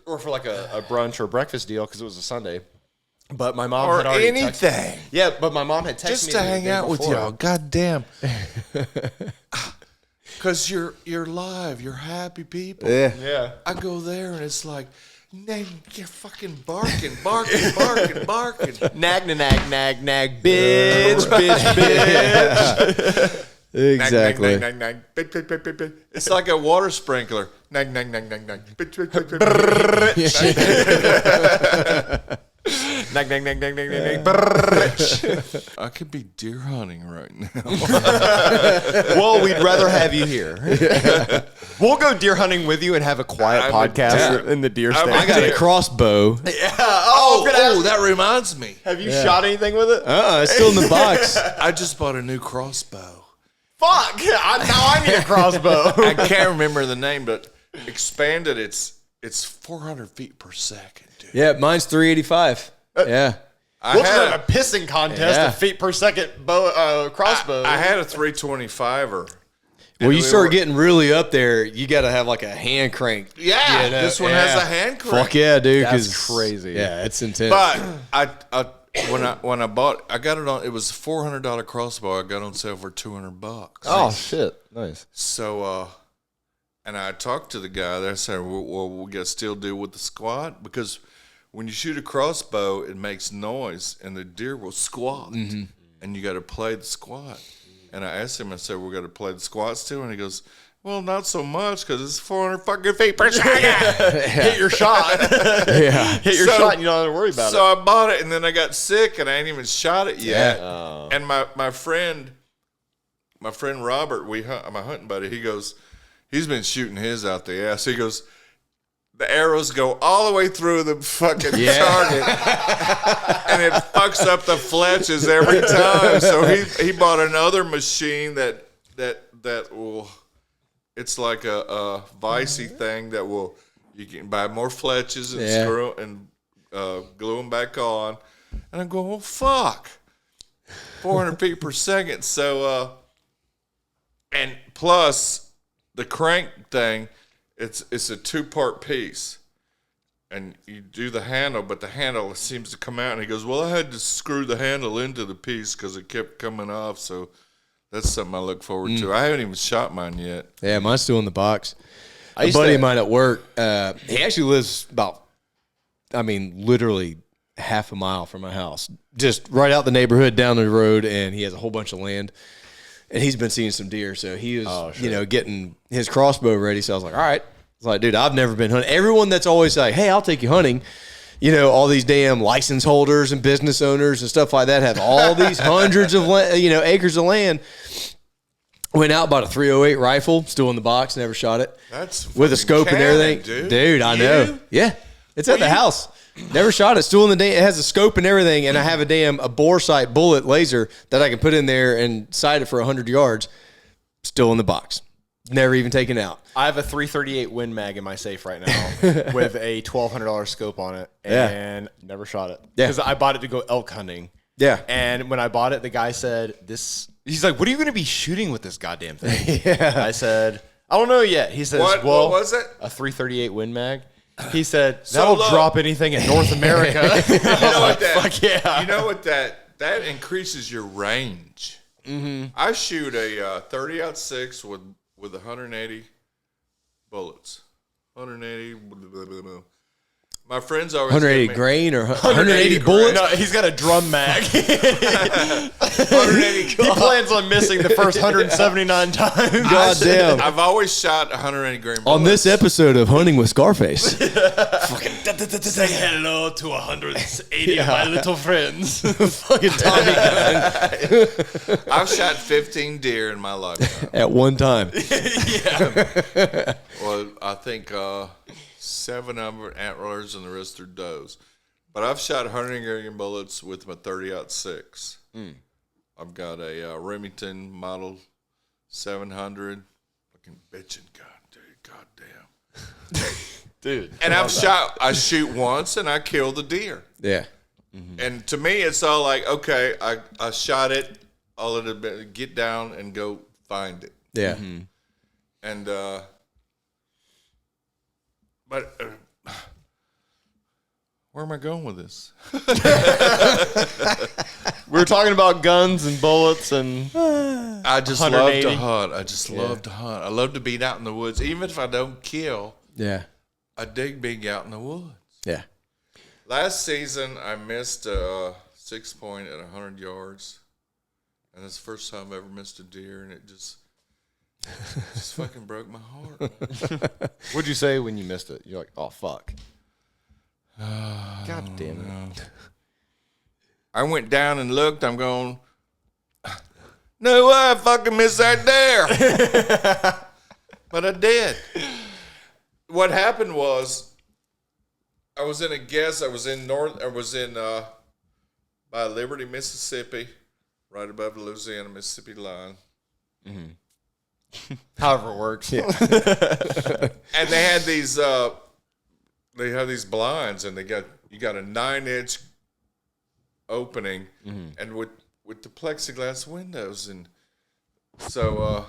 Or for like a brunch or breakfast deal, because it was a Sunday. But my mom had already anything. Yeah, but my mom had texted me. Just to hang out with y'all. God damn. Because you're live. You're happy people. Yeah. I go there and it's like, you're fucking barking. Nag, bitch, bitch. Exactly. Nag. It's like a water sprinkler. Nag. Nag. I could be deer hunting right now. Well, we'd rather have you here. We'll go deer hunting with you and have a quiet podcast in the deer stand. I got a crossbow. Oh, that reminds me. Have you shot anything with it? It's still in the box. I just bought a new crossbow. Fuck! Now I need a crossbow. I can't remember the name, but expanded. It's 400 feet per second, dude. Yeah, mine's 385. Yeah. We'll have a pissing contest Yeah. of feet per second crossbow. I had a 325er. Well, you start getting really up there, you got to have like a hand crank. Yeah, you know? this one has a hand crank. Fuck yeah, dude. That's 'cause- crazy. Yeah, it's intense. But when I bought, I got it on. It was a $400 crossbow. I got on sale for $200. Oh shit! Nice. So, and I talked to the guy there. I said, "Well, we got to still deal with the squat, because when you shoot a crossbow, it makes noise, and the deer will squat, and you got to play the squat." And I asked him, I said, "We got to play the squat still?" And he goes, "Well, not so much, because it's 400 fucking feet per second." Hit your shot. yeah. Hit your shot, and you don't have to worry about So I bought it, and then I got sick, and I ain't even shot it yet. Yeah. And my friend Robert, my hunting buddy, he's been shooting his out the ass. He goes, the arrows go all the way through the fucking target, and it fucks up the fletches every time. So he bought another machine that will. It's like a vicey thing that you can buy more fletches and screw and glue them back on. And I'm going, well, fuck, 400 feet per second. So, and plus the crank thing, it's a 2-part piece. And you do the handle, but the handle seems to come out. And he goes, well, I had to screw the handle into the piece because it kept coming off. So that's something I look forward to. I haven't even shot mine yet. Yeah, mine's still in the box. A buddy of mine at work, he actually lives literally half a mile from my house. Just right out the neighborhood, down the road, and he has a whole bunch of land. And he's been seeing some deer, so he was, getting his crossbow ready. So I was like, all right. I was like, dude, I've never been hunting. Everyone that's always like, hey, I'll take you hunting, you know, all these damn license holders and business owners and stuff like that have all these hundreds of, acres of land. Went out, bought a 308 rifle, still in the box, never shot it. That's with a scope and everything. dude. I know. Yeah. It's at the house. Never shot it. Still in the day. It has a scope and everything, and I have a bore sight bullet laser that I can put in there and sight it for 100 yards. Still in the box. Never even taken out. I have a 338 Win Mag in my safe right now with a $1,200 scope on it, and never shot it. Yeah. Because I bought it to go elk hunting. Yeah. And when I bought it, the guy said, he's like, what are you going to be shooting with this goddamn thing? I said, I don't know yet. He says, what was it? A 338 Win Mag. He said, that'll drop anything in North America. You know what fuck yeah. You know what that increases your range. Mm-hmm. I shoot a 30-06 with 180 bullets. 180. Blah, blah, blah, blah. My friends always 180 grain or 180 bullets? No, he's got a drum mag. 180. He plans on missing the first 179 times. God damn. I've always shot 180 grain bullets. On this episode of Hunting with Scarface. Say hello to 180 of my little friends. Fucking Tommy gun. I've shot 15 deer in my lifetime. At one time. Yeah. Well, I think 7 of them are antlers and the rest are does. But I've shot 100 grain bullets with my 30-06. I've got a Remington model 700. Fucking bitching gun, dude. Goddamn. Dude. And I shoot once and I kill the deer. Yeah. Mm-hmm. And to me, it's all like, okay, I shot it. All of it, get down and go find it. Yeah. Mm-hmm. And, but where am I going with this? We were talking about guns and bullets and I just love 180. to hunt. I just love to hunt. I love to be out in the woods. Even if I don't kill, Yeah. I dig being out in the woods. Yeah. Last season, I missed a 6-point at 100 yards. And that's the first time I've ever missed a deer, and it just fucking broke my heart. what'd you say when you missed it? You're like, oh, fuck. God damn it. I went down and looked. I'm going, no way, I fucking missed that deer. But I did. What happened was, I was in by Liberty, Mississippi, right above the Louisiana, Mississippi line. However it works. Yeah. And they had these blinds, and you got a 9-inch opening, and with the plexiglass windows, and so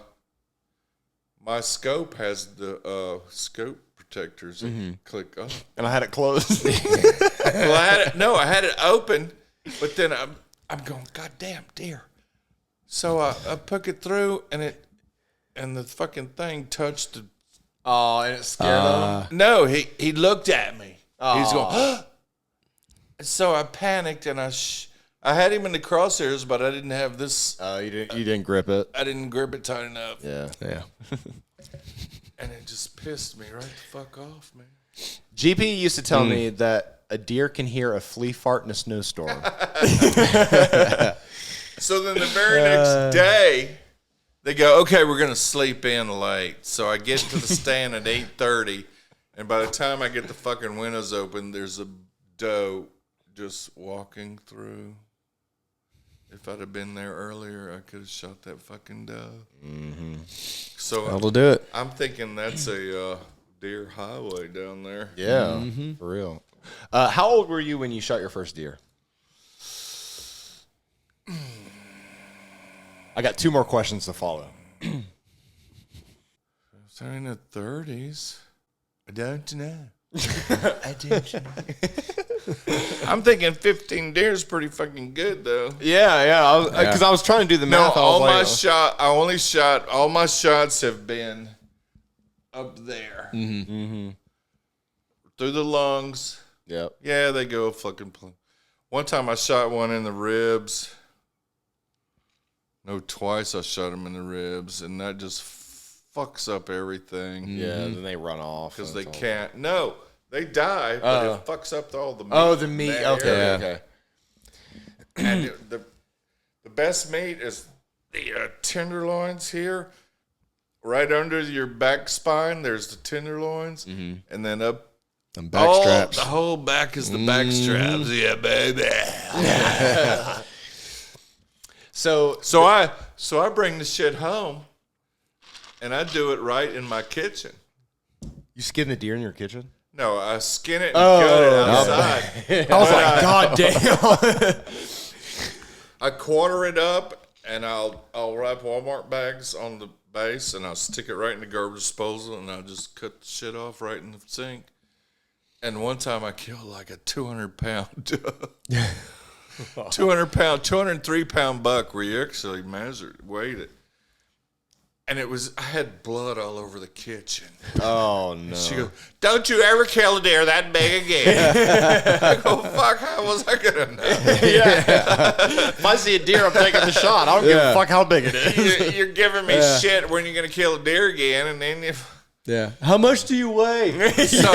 my scope has the scope protectors that click up. And I had it closed. Well, I had it open, but then I'm going, God damn, deer. So I put it through, and the fucking thing touched the. Oh, and it scared him? No, he looked at me. He's going, huh? So I panicked, and I had him in the crosshairs, but I didn't have this. You didn't grip it. I didn't grip it tight enough. Yeah. Yeah. And it just pissed me right the fuck off, man. GP used to tell me that a deer can hear a flea fart in a snowstorm. So then the very next day, they go, okay, we're going to sleep in late. So I get to the stand at 8:30, and by the time I get the fucking windows open, there's a doe just walking through. If I'd have been there earlier, I could have shot that fucking doe. So That'll do it. I'm thinking that's a deer highway down there. Yeah, for real. How old were you when you shot your first deer? I got 2 more questions to follow. So in the 30s. I don't know. I'm thinking 15 deer is pretty fucking good, though. Yeah, because I was trying to do the No, math. all my shots have been up there. Through the lungs. Yep. Yeah, they go fucking. One time I shot one in the ribs. No, twice I shot him in the ribs, and that just fucks up everything. Yeah, then they run off. Because they can't. No, They die, but it fucks up all the meat. Oh, the meat. in that Okay, area. okay. And the best meat is the tenderloins here. Right under your back spine, there's the tenderloins. And then up Them back straps. the whole back is the back straps. Yeah, baby. So So I bring the shit home, and I do it right in my kitchen. you skin the deer in your kitchen? No, I skin it and gut it outside. I was like, God damn. I quarter it up, and I'll wrap Walmart bags on the base, and I'll stick it right in the garbage disposal, and I'll just cut the shit off right in the sink. And one time I killed like a 200-pound, 203-pound buck where you actually weighed it. And I had blood all over the kitchen. Oh, no. She goes, "Don't you ever kill a deer that big again." I go, "Fuck, how was I going to know?" If I see a deer, I'm taking the shot. I don't give a fuck how big it is. You're giving me shit when you're going to kill a deer again, and then Yeah. How much do you weigh? so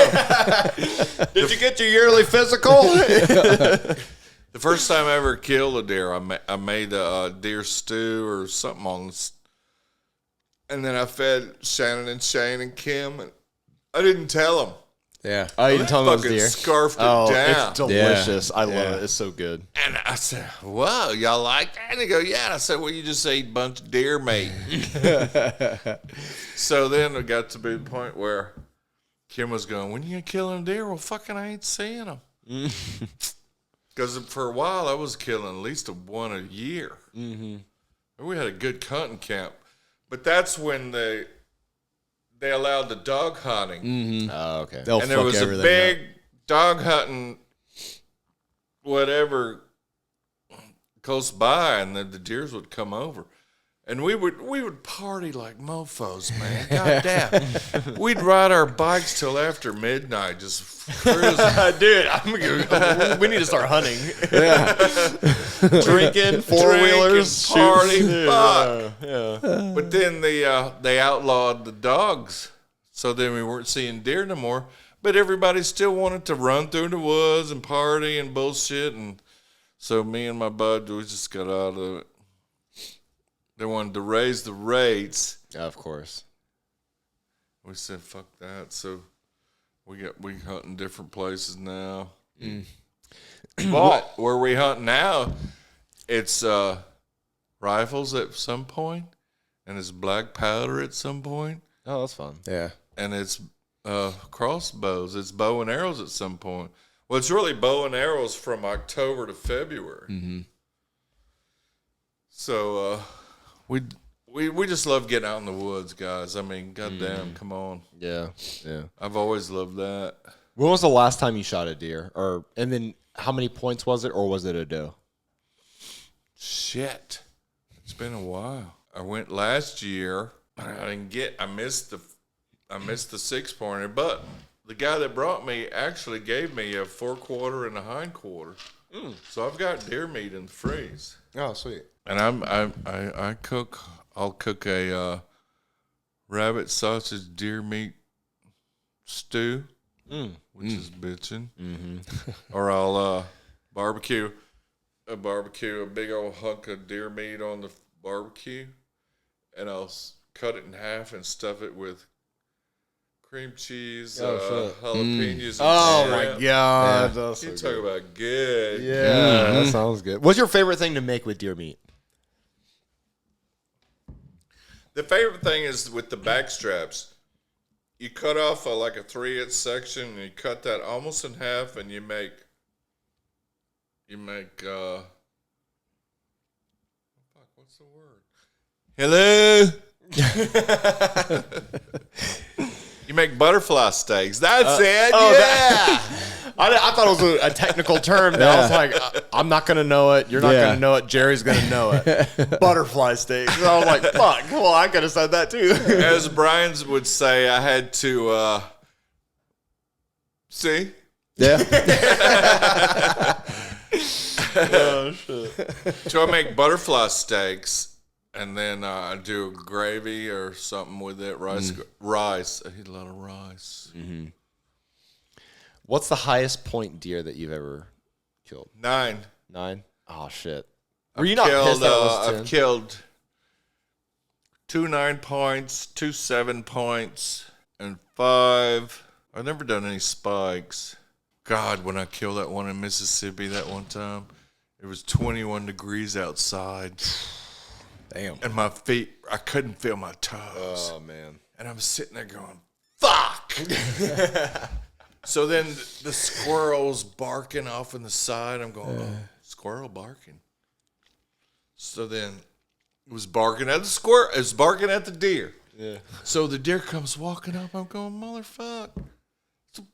Did you get your yearly physical? the first time I ever killed a deer, I made a deer stew or something on this. And then I fed Shannon and Shane and Kim, and I didn't tell them. Yeah. Oh, you didn't tell me it was Fucking deer? scarfed it Oh, down. it's delicious. I love it. It's so good. And I said, "Whoa, y'all like that?" And they go, "Yeah." And I said, "Well, you just ate a bunch of deer meat." So then it got to be the point where Kim was going, "When you gonna kill a deer?" Well, fucking, I ain't seeing them. Because for a while I was killing at least one a year. Mm-hmm. We had a good hunting camp, but that's when they allowed the dog hunting. Mm-hmm. Oh, okay. They'll And there fuck was a everything big up. dog hunting, whatever, close by, and the deers would come over, and we would party like mofos, man. God damn, we'd ride our bikes till after midnight, just cruising. Dude, we need to start hunting. Drinking, four-wheelers, party, shooting. fuck. Yeah. But then they outlawed the dogs, so then we weren't seeing deer no more. But everybody still wanted to run through the woods and party and bullshit, and so me and my bud, we just got out of it. They wanted to raise the rates. Of course. We said, "Fuck that." So we hunting different places now. But where we hunt now, it's rifles at some point, and it's black powder at some point, Oh, that's fun. Yeah. and it's crossbows. It's bow and arrows at some point. Well, it's really bow and arrows from October to February. Mm-hmm. So we just love getting out in the woods, guys. I mean, goddamn, come on. Yeah. Yeah. I've always loved that. When was the last time you shot a deer? And then how many points was it, or was it a doe? Shit, it's been a while. I went last year. I missed the 6-pointer, but the guy that brought me actually gave me a 4-quarter and a hind quarter. So I've got deer meat in the freeze. Oh, sweet. And I'll cook a rabbit sausage deer meat stew, which is bitchin'. Mm-hmm. Or I'll barbecue a big old hunk of deer meat on the barbecue, and I'll cut it in half and stuff it with cream cheese, jalapenos, and Oh, shrimp. my God. That's You so talk good. about good. Yeah, that sounds good. What's your favorite thing to make with deer meat? The favorite thing is with the back straps. You cut off like a 3-inch section, and you cut that almost in half, and you make what's the word? Hello. You make butterfly steaks. That's it. Yeah. I thought it was a technical term. That I was like, I'm not going to know it. You're not going to know it. Jerry's going to know it. Butterfly steaks. And I was like, fuck. Well, I could have said that too. As Brian's would say, I had to see. Yeah. Oh, shit. So I make butterfly steaks, and then I do a gravy or something with it. Rice. I eat a lot of rice. What's the highest point deer that you've ever killed? 9. 9? Oh, shit. Were you not pissed that it was 10? I've killed 2 9 points, 2 7 points, and 5. I've never done any spikes. God, when I killed that one in Mississippi that one time, it was 21 degrees outside. Damn. And my feet, I couldn't feel my toes. Oh, man. And I was sitting there going, fuck! So then the squirrel's barking off in the side. I'm going, oh, squirrel barking. So then it was barking at the squirrel. It was barking at the deer. Yeah. So the deer comes walking up. I'm going, motherfucker. So,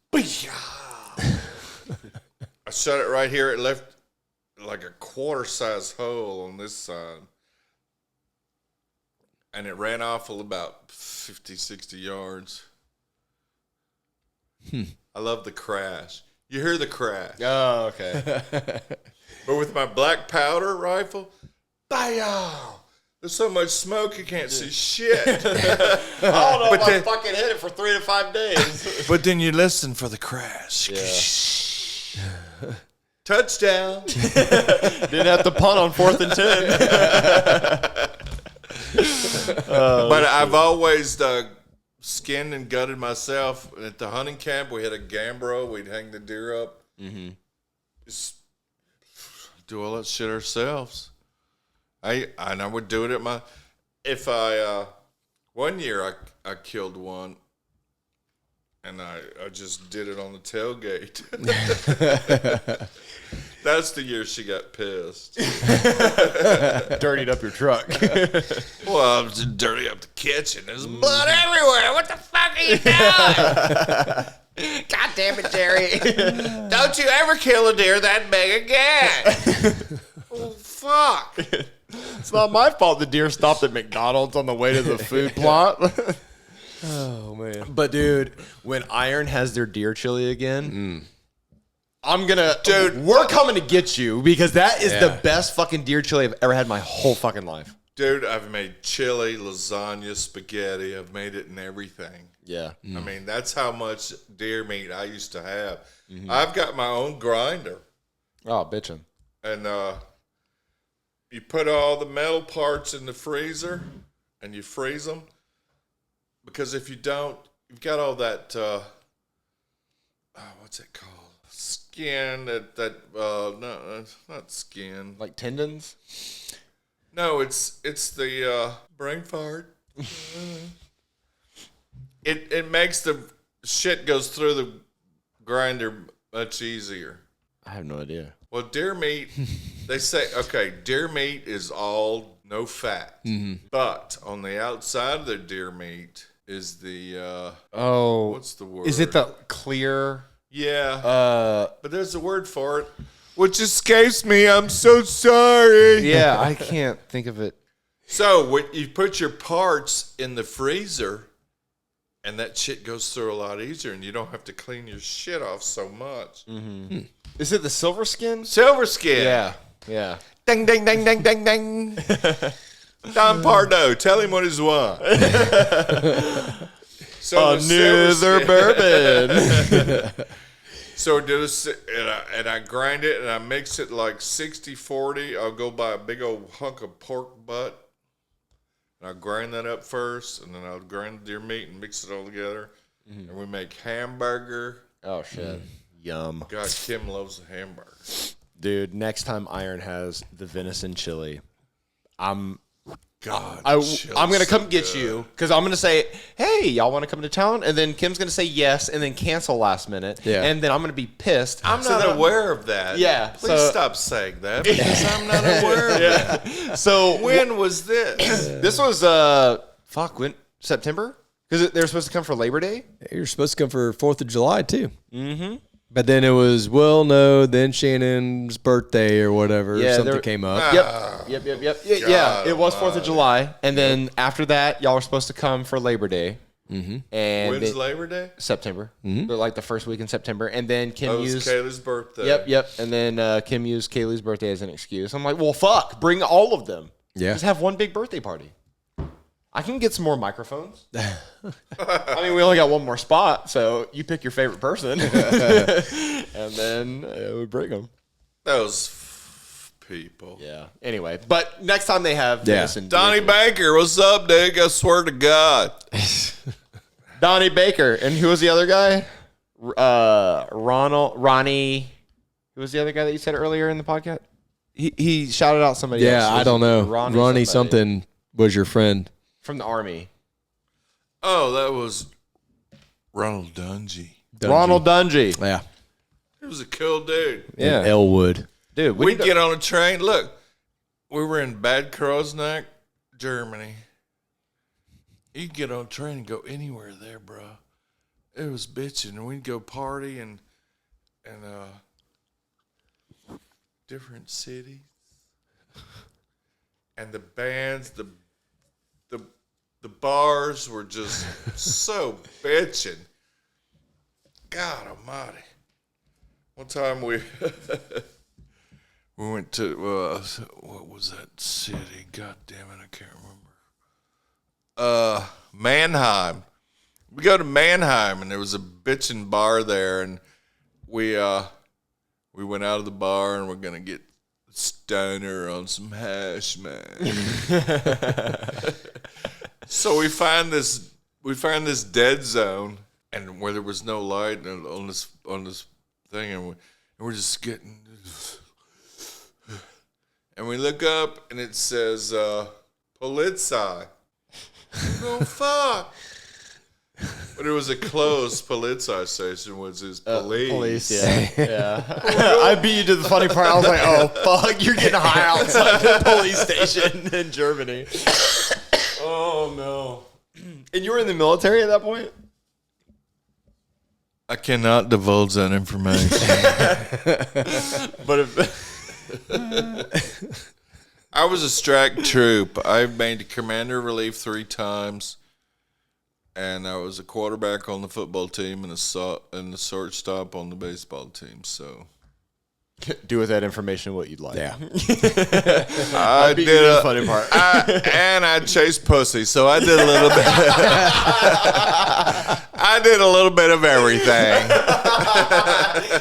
I shot it right here. It left like a quarter-size hole on this side. And it ran off about 50, 60 yards. I love the crash. You hear the crash. Oh, okay. But with my black powder rifle, bam! There's so much smoke you can't see shit. I don't know But if I then- fucking hit it for 3 to 5 days. But then you listen for the crash. Yeah. Touchdown. Didn't have to punt on 4th and 10. But I've always skinned and gutted myself. At the hunting camp, we had a gambro. We'd hang the deer up. Mm-hmm. Just do all that shit ourselves. I would do it at my. If I one year I killed one, and I just did it on the tailgate. That's the year she got pissed. Dirtied up your truck. Well, I was just dirty up the kitchen. There's blood everywhere. What the fuck are you doing? God damn it, Jerry. Don't you ever kill a deer that big again. Oh, fuck. It's not my fault the deer stopped at McDonald's on the way to the food plot. Oh, man. But, dude, when Iron has their deer chili again, I'm gonna, Dude, we're coming to get you because that is Yeah. the best fucking deer chili I've ever had in my whole fucking life. Dude, I've made chili, lasagna, spaghetti. I've made it in everything. Yeah. I mean, that's how much deer meat I used to have. I've got my own grinder. Oh, bitchin'. And you put all the metal parts in the freezer and you freeze them. Because if you don't, you've got all that, what's it called? Skin, no, it's not skin. Like tendons? No, it's the brain fart. It makes the shit goes through the grinder much easier. I have no idea. Well, deer meat, they say, okay, deer meat is all no fat. But on the outside of the deer meat is the, Oh. what's the word? Is it the clear? Yeah. But there's a word for it, which escapes me. I'm so sorry. yeah, I can't think of it. So when you put your parts in the freezer, and that shit goes through a lot easier, and you don't have to clean your shit off so much. Is it the silver skin? Silver skin. Yeah. Yeah. Ding, ding, ding, ding, ding, ding. Don Pardo, tell him what he's won. So the silver skin- bourbon. So and I grind it and I mix it like 60-40. I'll go buy a big old hunk of pork butt. And I'll grind that up first, and then I'll grind the deer meat and mix it all together. And we make hamburger. Oh, shit. Yum. God, Kim loves the hamburger. Dude, next time Iron has the venison chili, I'm God, going to come so get good. you because I'm going to say, hey, y'all want to come to town? And then Kim's going to say yes and then cancel last minute. Yeah. And then I'm going to be pissed. I'm So not then aware of that. Yeah, Please so- stop saying that because I'm not aware of that. So When was this? this was, when? September? Because they were supposed to come for Labor Day? You're supposed to come for 4th of July, too. Mm-hmm. But then it was, well, no, then Shannon's birthday or whatever. Yeah, something there- came up. Yep. Yeah, it was 4th of July. And then after that, y'all were supposed to come for Labor Day. Mm-hmm. And When's Labor Day? September. They're like the first week in September. And then Kim That was used... Kayla's birthday. Yep. And then Kim used Kaylee's birthday as an excuse. I'm like, well, fuck, bring all of them. Yeah. Just have one big birthday party. I can get some more microphones. I mean, we only got one more spot, so you pick your favorite person, and then we bring them. Those people. Yeah. Anyway, but next time they have Venison, Donnie Baker, what's up, dude? I swear to God. Donnie Baker, and who was the other guy? Ronnie. Who was the other guy that you said earlier in the podcast? He shouted out somebody else. Yeah, I don't know. Ronnie somebody. something was your friend. From the Army. Oh, that was Ronald Dungy. Ronald Dungy. Yeah. He was a cool dude. Yeah. In Elwood. Dude, We'd get on a train. Look, we were in Bad Kreuznach, Germany. You could get on a train and go anywhere there, bro. It was bitching. And we'd go party and different cities. And the bands, the bars were just so bitching. God almighty. One time we went to, what was that city? God damn it, I can't remember. Mannheim. We go to Mannheim, and there was a bitchin' bar there, and we went out of the bar, and we're going to get stoner on some hash, man. So we find this dead zone, and where there was no light on this thing, and we're just getting, and we look up, and it says Polizei. Oh fuck! But it was a closed Polizei station, which is police. Police, yeah. I beat you to the funny part. I was like, oh, fuck, you're getting high outside the police station in Germany. Oh, no. And you were in the military at that point? I cannot divulge that information. But if... I was a strat troop. I made commander relief 3 times. And I was a quarterback on the football team and the shortstop on the baseball team. So, do with that information what you'd like. Yeah. I did the funny part. and I chased pussy, so I did a little bit. I did a little bit of everything.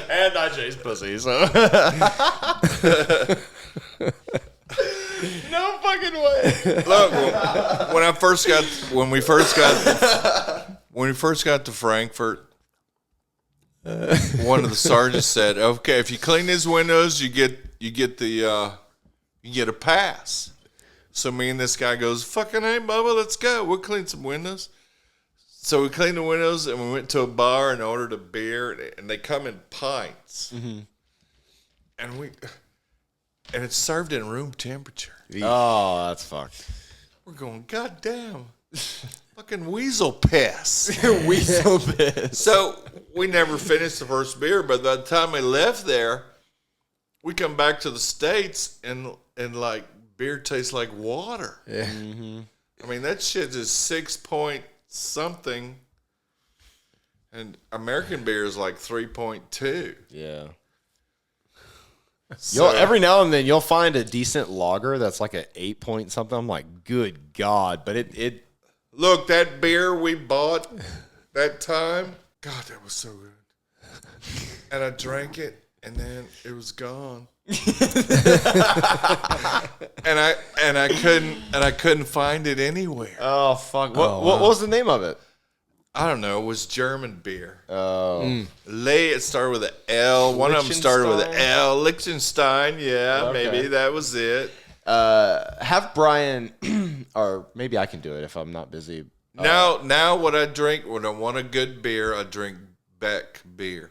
And I chased pussy, so. No fucking way. Look, when we first got to Frankfurt, one of the sergeants said, "Okay, if you clean these windows, you get a pass." So me and this guy goes, "Fucking hey, Bubba, let's go. We'll clean some windows." So we cleaned the windows and we went to a bar and ordered a beer, and they come in pints, and it's served in room temperature. Oh, that's fucked. We're going, God damn. Fucking weasel piss. Weasel piss. So we never finished the first beer, but by the time we left there, we come back to the States and like beer tastes like water. Yeah. Mm-hmm. I mean, that shit is 6 point something. And American beer is like 3.2. Yeah. So, Every now and then you'll find a decent lager that's like an 8 point something. I'm like, good God. But it look, that beer we bought that time, God, that was so good. And I drank it, and then it was gone. and I couldn't find it anywhere. oh fuck. What was the name of it? I don't know. It was German beer. Oh. It started with an L. One of them started with an L. Liechtenstein. Yeah, Okay. maybe that was it. Have Brian, or maybe I can do it if I'm not busy. Now what I drink, when I want a good beer, I drink Beck beer.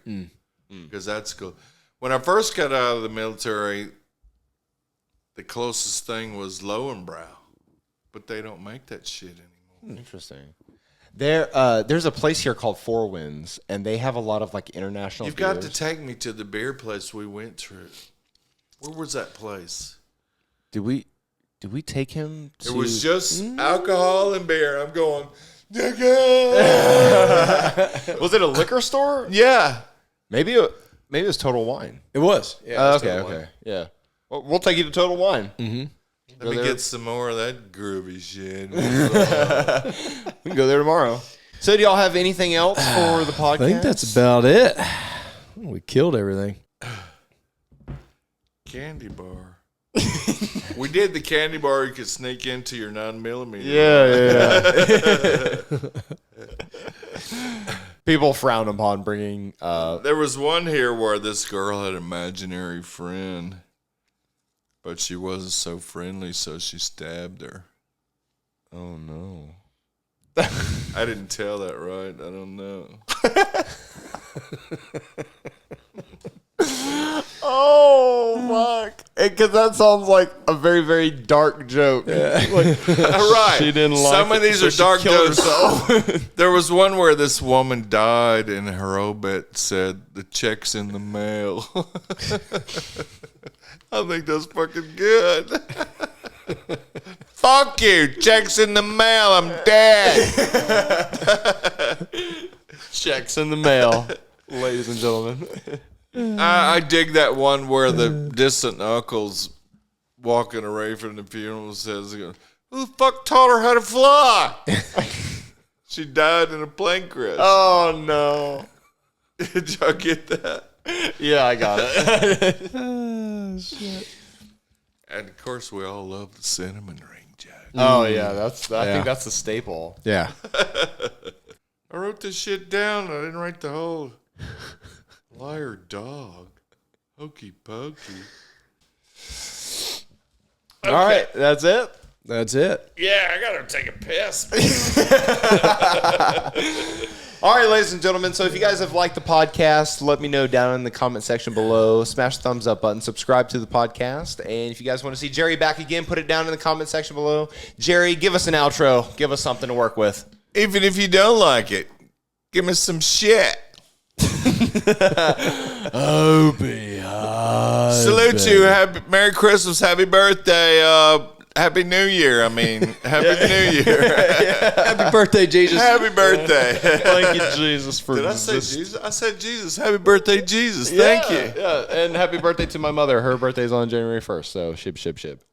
Because that's cool. When I first got out of the military, the closest thing was Lowenbrow. But they don't make that shit anymore. Interesting. There's a place here called Four Winds, and they have a lot of like international You've beers. got to take me to the beer place we went through. Where was that place? Did we take him to... It was just alcohol and beer. I'm going, nigga! Was it a liquor store? Yeah. Maybe it was Total Wine. It was. Yeah. Okay. Yeah. Well, we'll take you to Total Wine. Mm-hmm. Let me get some more of that groovy shit. We can go there tomorrow. So, do y'all have anything else for the podcast? I think that's about it. We killed everything. Candy bar. We did the candy bar you could sneak into your 9mm. Yeah. People frown upon bringing. There was one here where this girl had an imaginary friend, but she wasn't so friendly, so she stabbed her. Oh no! I didn't tell that right. I don't know. Oh fuck! Because that sounds like a very, very dark joke. Yeah. Right. She didn't like Some of it, these so are she dark killed jokes. There was one where this woman died, and her obit said, "The check's in the mail." I think that's fucking good. Fuck you! Check's in the mail. I'm dead. Checks in the mail, ladies and gentlemen. I dig that one where the distant uncle's walking away from the funeral and says, "Who the fuck taught her how to fly?" She died in a plane crash. Oh no! Did y'all get that? Yeah, I got it. Oh, shit. And of course, we all love the cinnamon ring, Jack. Oh yeah, I think that's the staple. Yeah. I wrote this shit down. I didn't write the whole liar dog. Hokey pokey. All right, that's it. That's it. Yeah, I gotta take a piss. All right, ladies and gentlemen. So if you guys have liked the podcast, let me know down in the comment section below. Smash the thumbs up button. Subscribe to the podcast. And if you guys want to see Jerry back again, put it down in the comment section below. Jerry, give us an outro. Give us something to work with. Even if you don't like it, give me some shit. Oh, Beeyond. Salute you. Merry Christmas. Happy birthday. Happy New Year. I mean, Happy New Year. Happy birthday, Jesus. Happy birthday. Thank you, Jesus, for Did I say Jesus? I said Jesus. Happy birthday, Jesus. Thank you. Yeah, and happy birthday to my mother. Her birthday's on January 1st, so ship, ship, ship.